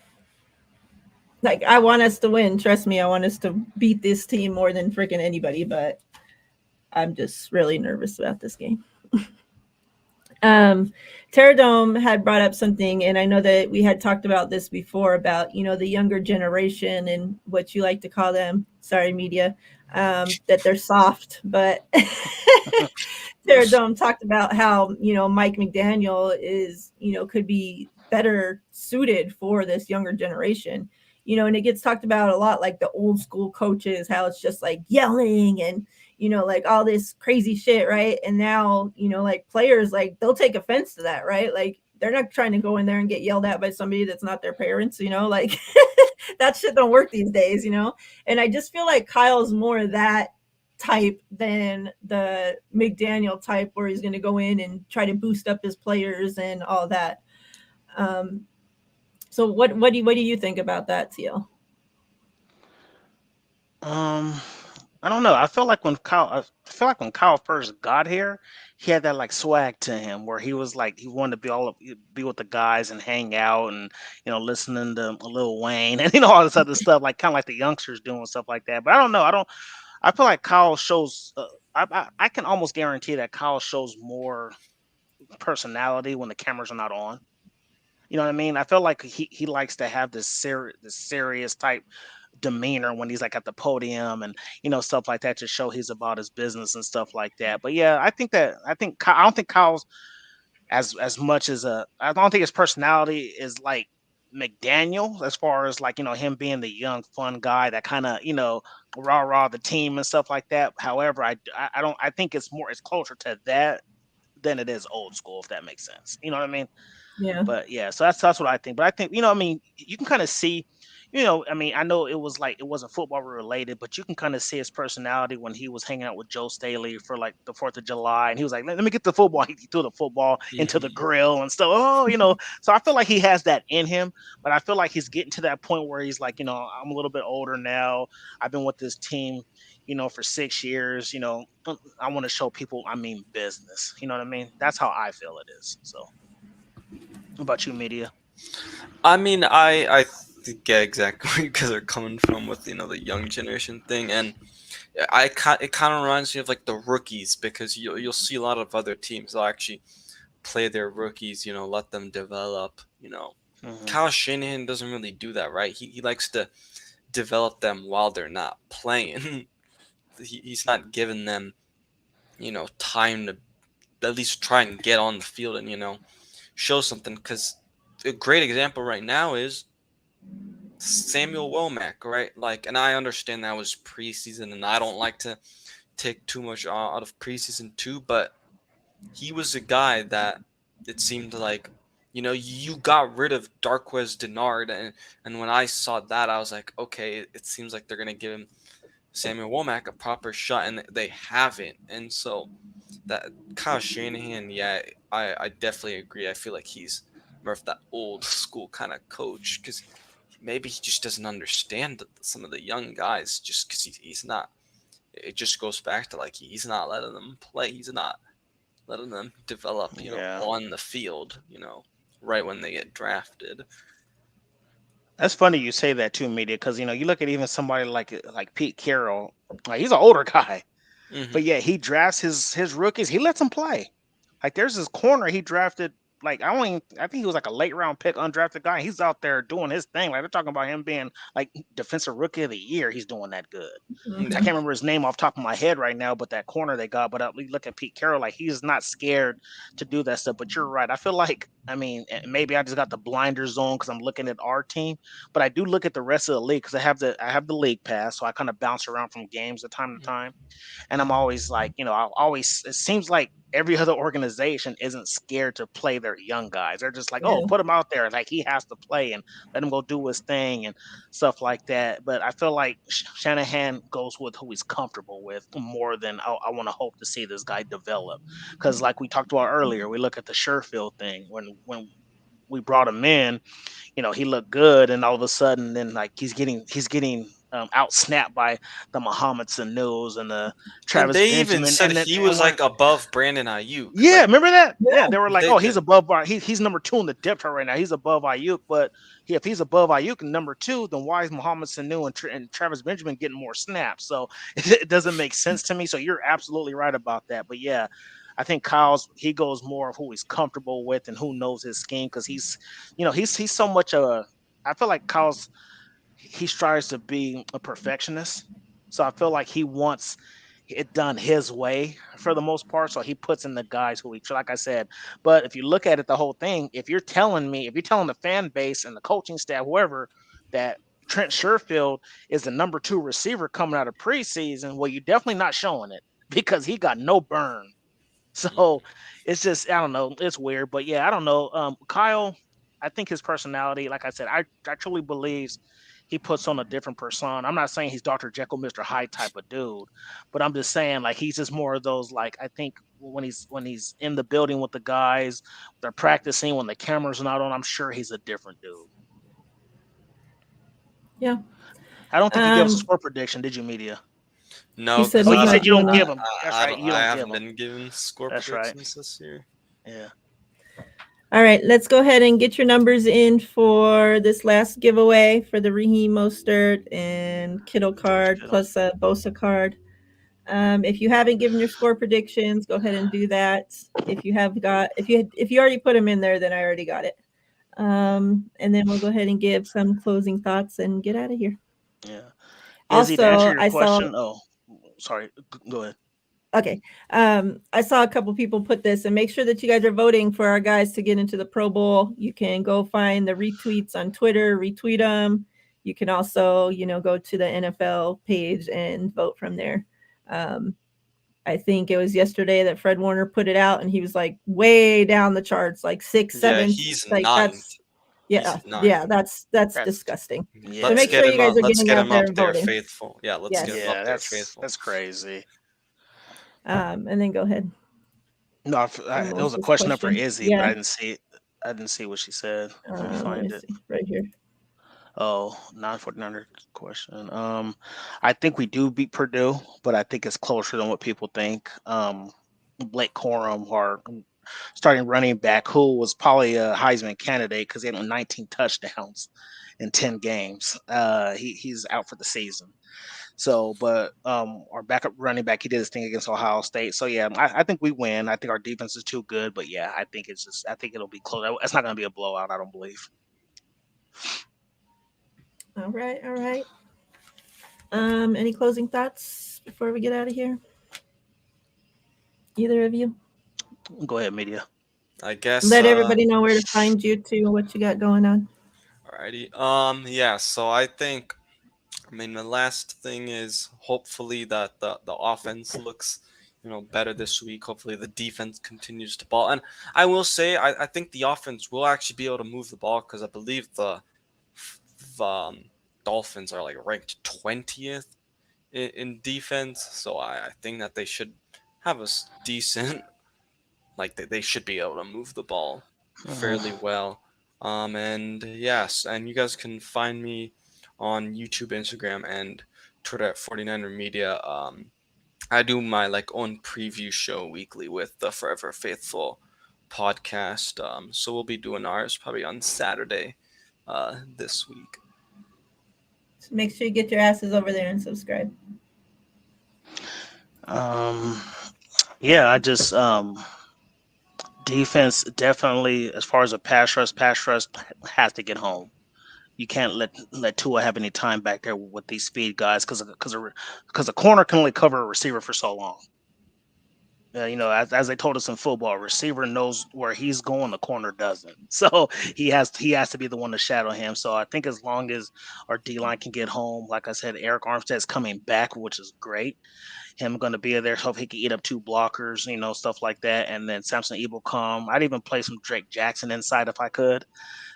like I want us to win. Trust me, I want us to beat this team more than freaking anybody, but I'm just really nervous about this game. Terradome had brought up something, and I know that we had talked about this before about, the younger generation and what you like to call them. Sorry, media, that they're soft, but Terradome talked about how, Mike McDaniel is, could be better suited for this younger generation, and it gets talked about a lot, like the old school coaches, how it's just like yelling and, like all this crazy shit, right? And now, like players, like they'll take offense to that, right? Like they're not trying to go in there and get yelled at by somebody that's not their parents, like that shit don't work these days, And I just feel like Kyle's more that type than the McDaniel type, where he's going to go in and try to boost up his players and all that. So what do you think about that, Teal? I don't know. I feel like when Kyle first got here, he had that like swag to him where he was like he wanted to be with the guys and hang out and listening to Lil Wayne and all this other stuff, like kind of like the youngsters doing stuff like that. But I don't know. I feel like Kyle shows. I can almost guarantee that Kyle shows more personality when the cameras are not on. You know what I mean? I feel like he likes to have this serious type demeanor when he's like at the podium and stuff like that to show he's about his business and stuff like that. But yeah, I don't think Kyle's as much as I don't think his personality is like McDaniel as far as like him being the young fun guy that kind of rah the team and stuff like that. However, I think it's closer to that than it is old school, if that makes sense. You know what I mean? Yeah. But yeah, so that's what I think. But I think I mean, you can kind of see, I mean, I know it wasn't football related, but you can kind of see his personality when he was hanging out with Joe Staley for like the 4th of July, and he was like, "Let me get the football." He threw the football into the grill and stuff. Oh, so I feel like he has that in him, but I feel like he's getting to that point where he's like, I'm a little bit older now. I've been with this team, for 6 years. I want to show people I mean business. You know what I mean? That's how I feel it is. So. What about you, media? I mean, I get exactly where you guys are coming from with the young generation thing, and it kind of reminds me of like the rookies, because you'll see a lot of other teams will actually play their rookies, let them develop. Kyle Shanahan doesn't really do that, right? He likes to develop them while they're not playing. He's not giving them time to at least try and get on the field and show something. Because a great example right now is Samuel Womack, right? Like, and I understand that was preseason, and I don't like to take too much out of preseason too, but he was a guy that it seemed like, you got rid of Darquez Denard, and when I saw that, I was like, okay, it seems like they're gonna give him Samuel Womack a proper shot, and they haven't. And so that Kyle Shanahan, yeah, I definitely agree. I feel like he's more of that old school kind of coach, because maybe he just doesn't understand some of the young guys, just because he's not. It just goes back to like he's not letting them play. He's not letting them develop, on the field, right when they get drafted. That's funny you say that too, media, because you look at even somebody like Pete Carroll, like he's an older guy, but yeah, he drafts his rookies. He lets them play. Like there's this corner he drafted. Like I think he was like a late round pick, undrafted guy. He's out there doing his thing. Like they're talking about him being like defensive rookie of the year. He's doing that good. I can't remember his name off the top of my head right now, but that corner they got. But look at Pete Carroll, like he's not scared to do that stuff. But you're right. I feel like, I mean, maybe I just got the blinders on because I'm looking at our team, but I do look at the rest of the league because I have the league pass, so I kind of bounce around from games to time. And I'm always like, it seems like every other organization isn't scared to play their young guys. They're just like, oh, put him out there. Like he has to play and let him go do his thing and stuff like that. But I feel like Shanahan goes with who he's comfortable with more than I want to hope to see this guy develop. Because like we talked about earlier, we look at the Sherfield thing when we brought him in, he looked good, and all of a sudden, then like he's getting out snapped by the Muhammad Sanu's and the Travis They Benjamin. even said he was like above Brandon Ayuk. Yeah, like, remember that? Yeah, they were like, he's above. He's number 2 in the depth chart right now. He's above Ayuk, but if he's above Ayuk and number 2, then why is Muhammad Sanu and Travis Benjamin getting more snaps? So it doesn't make sense to me. So you're absolutely right about that. But yeah, I think he goes more of who he's comfortable with and who knows his scheme because he's so much I feel like he strives to be a perfectionist. So I feel like he wants it done his way for the most part. So he puts in the guys who like I said. But if you look at it, the whole thing, if you're telling the fan base and the coaching staff, whoever, that Trent Sherfield is the number 2 receiver coming out of preseason, well, you're definitely not showing it because he got no burn. So it's just, I don't know, it's weird. But yeah, I don't know. Kyle, I think his personality, like I said, I truly believes he puts on a different persona. I'm not saying he's Dr. Jekyll, Mr. Hyde type of dude, but I'm just saying like he's just more of those, like, I think when he's in the building with the guys, they're practicing when the camera's not on, I'm sure he's a different dude. Yeah. I don't think you gave us a score prediction, did you, Media? No, He said you he's said you not don't doing give that. them. That's right. You I don't haven't give them. been given score That's right. predictions this year. Yeah. All right, let's go ahead and get your numbers in for this last giveaway for the Raheem Mostert and Kittle card plus a Bosa card. If you haven't given your score predictions, go ahead and do that. If you already put them in there, then I already got it. And then we'll go ahead and give some closing thoughts and get out of here. Yeah. Also, to answer your question. Sorry. Go ahead. Okay. I saw a couple people put this, and make sure that you guys are voting for our guys to get into the Pro Bowl. You can go find the retweets on Twitter, retweet them. You can also, go to the NFL page and vote from there. I think it was yesterday that Fred Warner put it out, and he was like way down the charts, like 6th, 7th. Yeah, he's like ninth. That's disgusting. Yeah. So make sure you guys are getting out there and voting. Faithful. Yeah, let's get him up there, Faithful. That's crazy. And then go ahead. No, there was a question up for Izzy, but I didn't see it. I didn't see what she said. Let me find it. Right here. Oh, 949 question. I think we do beat Purdue, but I think it's closer than what people think. Blake Corum, our starting running back, who was probably a Heisman candidate because he had 19 touchdowns in 10 games. He's out for the season. So, but our backup running back, he did his thing against Ohio State. So yeah, I think we win. I think our defense is too good, but yeah, I think it'll be close. It's not going to be a blowout, I don't believe. All right. Any closing thoughts before we get out of here? Either of you? Go ahead, Media. I guess. Let everybody know where to find you too, what you got going on. Alrighty. Yeah. So I think, the last thing is hopefully that the offense looks, better this week. Hopefully the defense continues to ball. And I will say, I think the offense will actually be able to move the ball because I believe the Dolphins are like ranked 20th in defense. So I think that they should have a decent, they should be able to move the ball fairly well. And yes, and you guys can find me on YouTube, Instagram, and Twitter at 49er Media. I do my own preview show weekly with the Forever Faithful podcast. So we'll be doing ours probably on Saturday this week. So make sure you get your asses over there and subscribe. Yeah, I just defense definitely, as far as a pass rush has to get home. You can't let Tua have any time back there with these speed guys because a corner can only cover a receiver for so long. As they told us in football, a receiver knows where he's going, the corner doesn't. So he has to be the one to shadow him. So I think as long as our D-line can get home, like I said, Eric Armstead's coming back, which is great. Him going to be there, so he can eat up 2 blockers, stuff like that. And then Samson Ebukam. I'd even play some Drake Jackson inside if I could.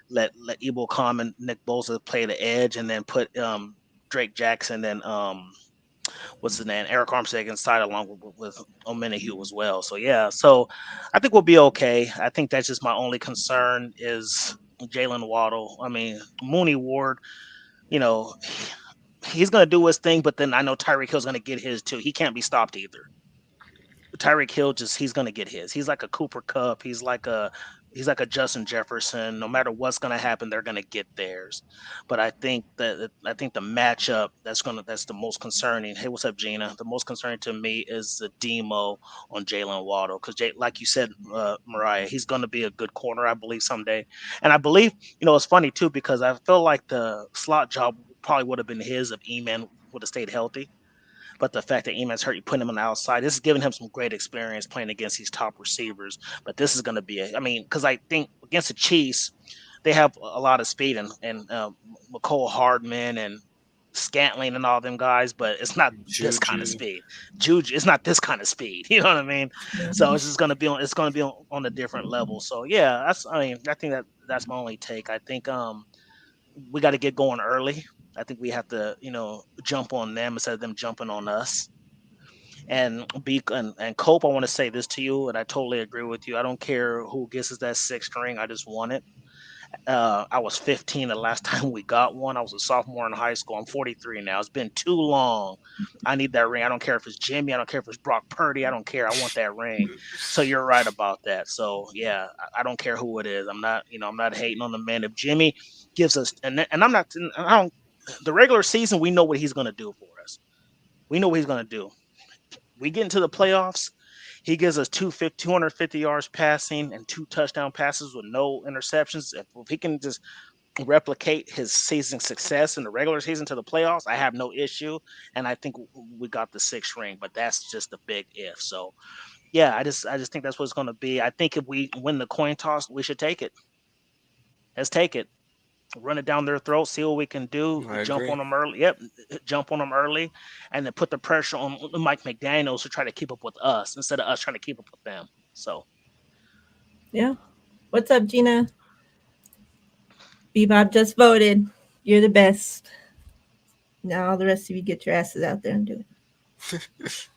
Let Ebukam and Nick Bosa play the edge, and then put Drake Jackson and what's his name, Eric Armstead inside along with Omenihu as well. So yeah, I think we'll be okay. I think that's just my only concern is Jalen Waddle. Mooney Ward, he's going to do his thing, but then I know Tyreek Hill's going to get his too. He can't be stopped either. Tyreek Hill he's gonna get his. He's like a Cooper Kupp. He's like a Justin Jefferson. No matter what's gonna happen, they're gonna get theirs. But I think the matchup that's the most concerning. Hey, what's up, Gina? The most concerning to me is the demo on Jalen Waddle, because like you said, Miriah, he's gonna be a good corner, I believe, someday. And I believe, it's funny too, because I feel like the slot job probably would have been his if E-Man would have stayed healthy. But the fact that Eman's hurt, you put him on the outside, this is giving him some great experience playing against these top receivers. But this is going to be because I think against the Chiefs, they have a lot of speed and McCole Hardman and Scantling and all them guys, but it's not this kind of speed. Juju, it's not this kind of speed. You know what I mean? Mm-hmm. So it's just going to be on a different level. So yeah, I think that's my only take. I think we got to get going early. I think we have to, jump on them instead of them jumping on us. And Cope, I want to say this to you, and I totally agree with you. I don't care who gets us that 6th ring. I just want it. I was 15 the last time we got one. I was a sophomore in high school. I'm 43 now. It's been too long. I need that ring. I don't care if it's Jimmy. I don't care if it's Brock Purdy. I don't care. I want that ring. So you're right about that. So yeah, I don't care who it is. I'm not hating on the man. If Jimmy gives us, and the regular season, we know what he's going to do for us. We know what he's going to do. We get into the playoffs, he gives us 250 yards passing and 2 touchdown passes with no interceptions. If he can just replicate his season success in the regular season to the playoffs, I have no issue. And I think we got the 6th ring, but that's just a big if. So yeah, I just think that's what it's going to be. I think if we win the coin toss, we should take it. Let's take it. Run it down their throat, see what we can do. Jump on them early. Yep, jump on them early, and then put the pressure on Mike McDaniels to try to keep up with us instead of us trying to keep up with them. So, yeah. What's up, Gina? Bebop just voted. You're the best. Now all the rest of you get your asses out there and do it.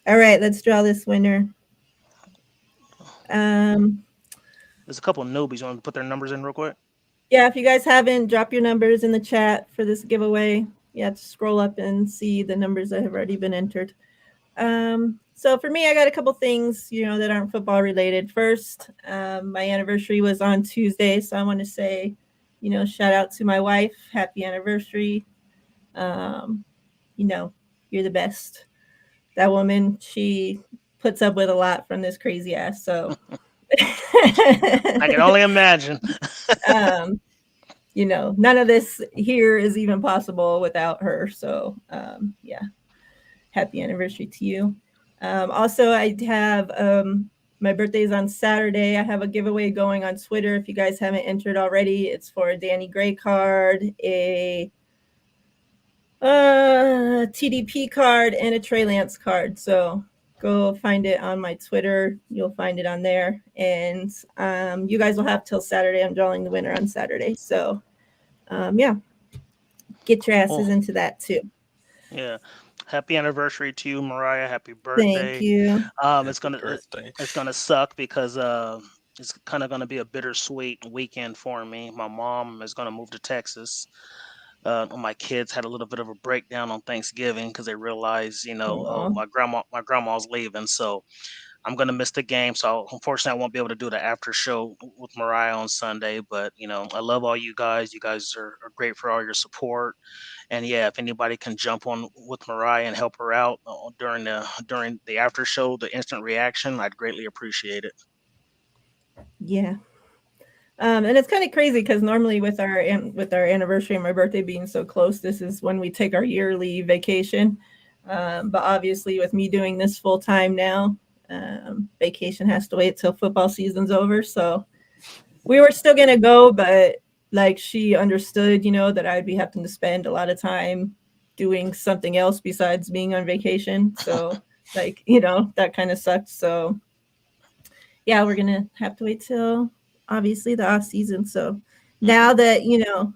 All right, let's draw this winner. There's a couple of newbies. You want to put their numbers in real quick? Yeah, if you guys haven't, drop your numbers in the chat for this giveaway. You have to scroll up and see the numbers that have already been entered. So for me, I got a couple things, that aren't football related. First, my anniversary was on Tuesday, so I want to say, shout out to my wife. Happy anniversary. You're the best. That woman, she puts up with a lot from this crazy ass, so... I can only imagine. None of this here is even possible without her. So, yeah, happy anniversary to you. Also, I have my birthday is on Saturday. I have a giveaway going on Twitter. If you guys haven't entered already, it's for a Danny Gray card, a TDP card, and a Trey Lance card. So go find it on my Twitter. You'll find it on there. And you guys will have till Saturday. I'm drawing the winner on Saturday. So, yeah, get your asses into that too. Yeah. Happy anniversary to you, Miriah. Happy birthday. Thank you. It's gonna suck because it's kind of gonna be a bittersweet weekend for me. My mom is gonna move to Texas. My kids had a little bit of a breakdown on Thanksgiving because they realized, my grandma's leaving, so I'm gonna miss the game. So unfortunately, I won't be able to do the after show with Miriah on Sunday. But I love all you guys. You guys are great for all your support. And yeah, if anybody can jump on with Miriah and help her out during the after show, the instant reaction, I'd greatly appreciate it. Yeah. And it's kind of crazy because normally with our anniversary and my birthday being so close, this is when we take our yearly vacation. But obviously with me doing this full time now, vacation has to wait till football season's over. So we were still going to go, but like she understood, that I'd be having to spend a lot of time doing something else besides being on vacation. So like, that kind of sucked. So yeah, we're going to have to wait till obviously the off season. So now that,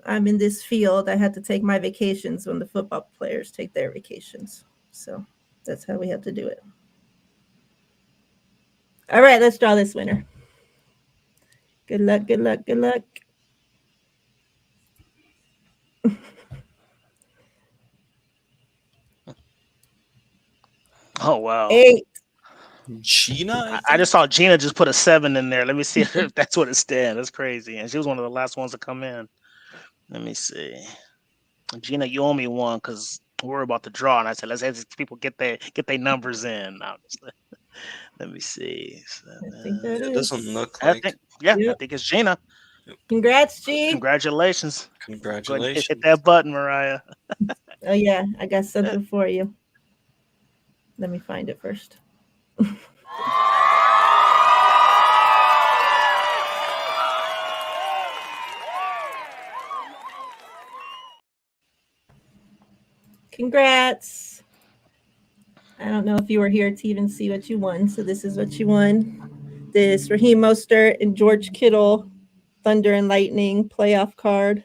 I'm in this field, I had to take my vacations when the football players take their vacations. So that's how we have to do it. All right, let's draw this winner. Good luck, good luck, good luck. Oh, wow. 8. Gina? I just saw Gina just put a 7 in there. Let me see if that's what it stands. That's crazy. And she was one of the last ones to come in. Let me see. Gina, you owe me one because we're about to draw. And I said, let's have these people get their numbers in. Let me see. I think that It is. doesn't look I like. think Yep. it's Gina. Congrats, G. Congratulations. Go ahead and Congratulations. hit that button, Miriah. Oh yeah, I got something for you. Let me find it first. Congrats. I don't know if you were here to even see what you won. So this is what you won. This Raheem Mostert and George Kittle Thunder and Lightning playoff card.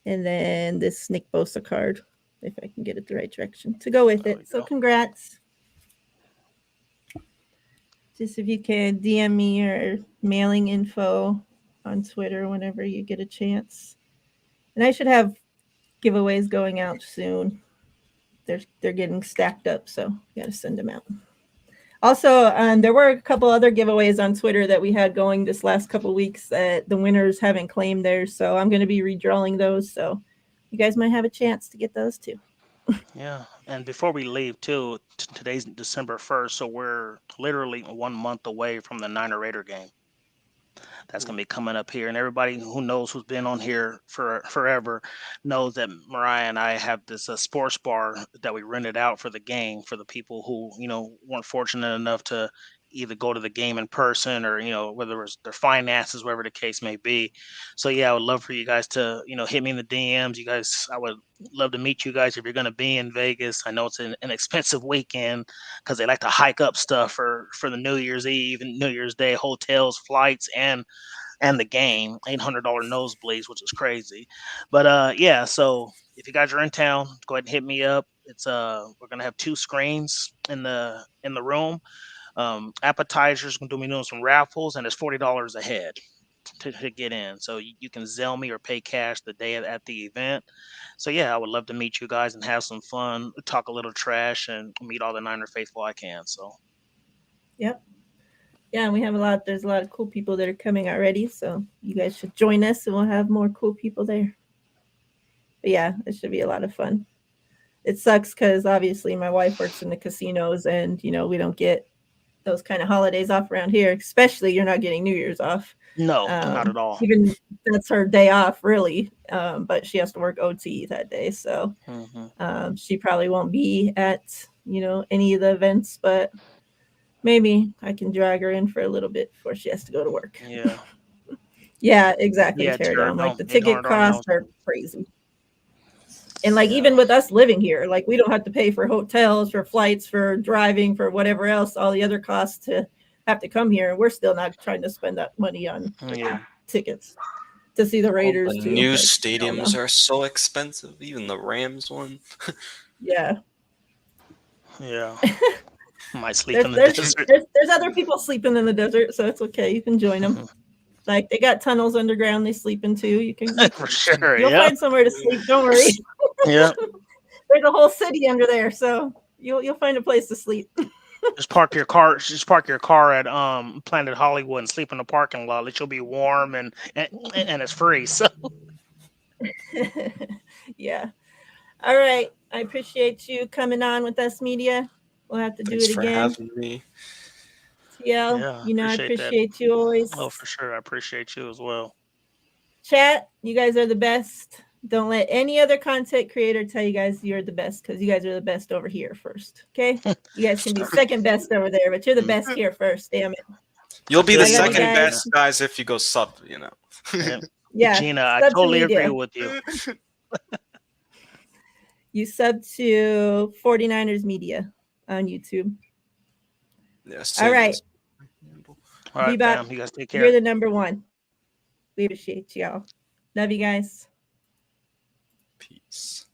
And then this Nick Bosa card, if I can get it the right direction to go with it. So congrats. Just if you can DM me or mailing info on Twitter whenever you get a chance. And I should have giveaways going out soon. They're getting stacked up, so you got to send them out. Also, there were a couple other giveaways on Twitter that we had going this last couple weeks that the winners haven't claimed theirs, so I'm going to be redrawing those. So you guys might have a chance to get those too. Yeah, and before we leave too, today's December 1st, so we're literally 1 month away from the Niner Raider game. That's going to be coming up here. And everybody who knows, who's been on here for forever, knows that Miriah and I have this sports bar that we rented out for the game for the people who, weren't fortunate enough to either go to the game in person or, whether it's their finances, whatever the case may be. So, yeah, I would love for you guys to, hit me in the DMs. You guys, I would love to meet you guys if you're going to be in Vegas. I know it's an expensive weekend because they like to hike up stuff for the New Year's Eve and New Year's Day, hotels, flights, and the game, $800 nosebleeds, which is crazy. But yeah, so if you guys are in town, go ahead and hit me up. It's we're gonna have 2 screens in the room. Appetizers, we're gonna be doing some raffles, and it's $40 a head to get in. So you can Zelle me or pay cash the day at the event. So yeah, I would love to meet you guys and have some fun, talk a little trash, and meet all the Niner faithful I can. So yep. Yeah, and we have there's a lot of cool people that are coming already. So you guys should join us and we'll have more cool people there. But yeah, it should be a lot of fun. It sucks because obviously my wife works in the casinos and, we don't get those kind of holidays off around here, especially you're not getting New Year's off. No, not at all. Even that's her day off, really. But she has to work OT that day. So she probably won't be at, any of the events, but maybe I can drag her in for a little bit before she has to go to work. Yeah. Yeah, exactly. Yeah, tear down. Like the $800 ticket costs are crazy. And like, Yeah. even with us living here, like we don't have to pay for hotels, for flights, for driving, for whatever else, all the other costs to have to come here. And we're still not trying to spend that money on tickets to see the Raiders. The too. new Like, stadiums are so expensive, even the Rams one. Yeah. Yeah. Might sleep in the desert. There's other people sleeping in the desert, so it's okay. You can join them. Like they got tunnels underground they sleep in too. You can For sure. You'll find somewhere to sleep. Don't worry. Yeah. There's a whole city under there, so you'll find a place to sleep. Just park your car at Planet Hollywood and sleep in the parking lot. It will be warm and it's free. So yeah. All right. I appreciate you coming on with us, media. We'll have to do it again. Thanks for having me. TL, I appreciate you always. Oh, for sure. I appreciate you as well. Chat, you guys are the best. Don't let any other content creator tell you guys you're the best, because you guys are the best over here first. Okay? You guys can be second best over there, but you're the best here first. Damn it. You'll be the second best, guys, if you go sub, Yeah. Gina, I totally agree with you. You sub to 49ers Media on YouTube. Yes. All right. All right, fam. You guys take care. You're the number one. We appreciate y'all. Love you guys. Peace.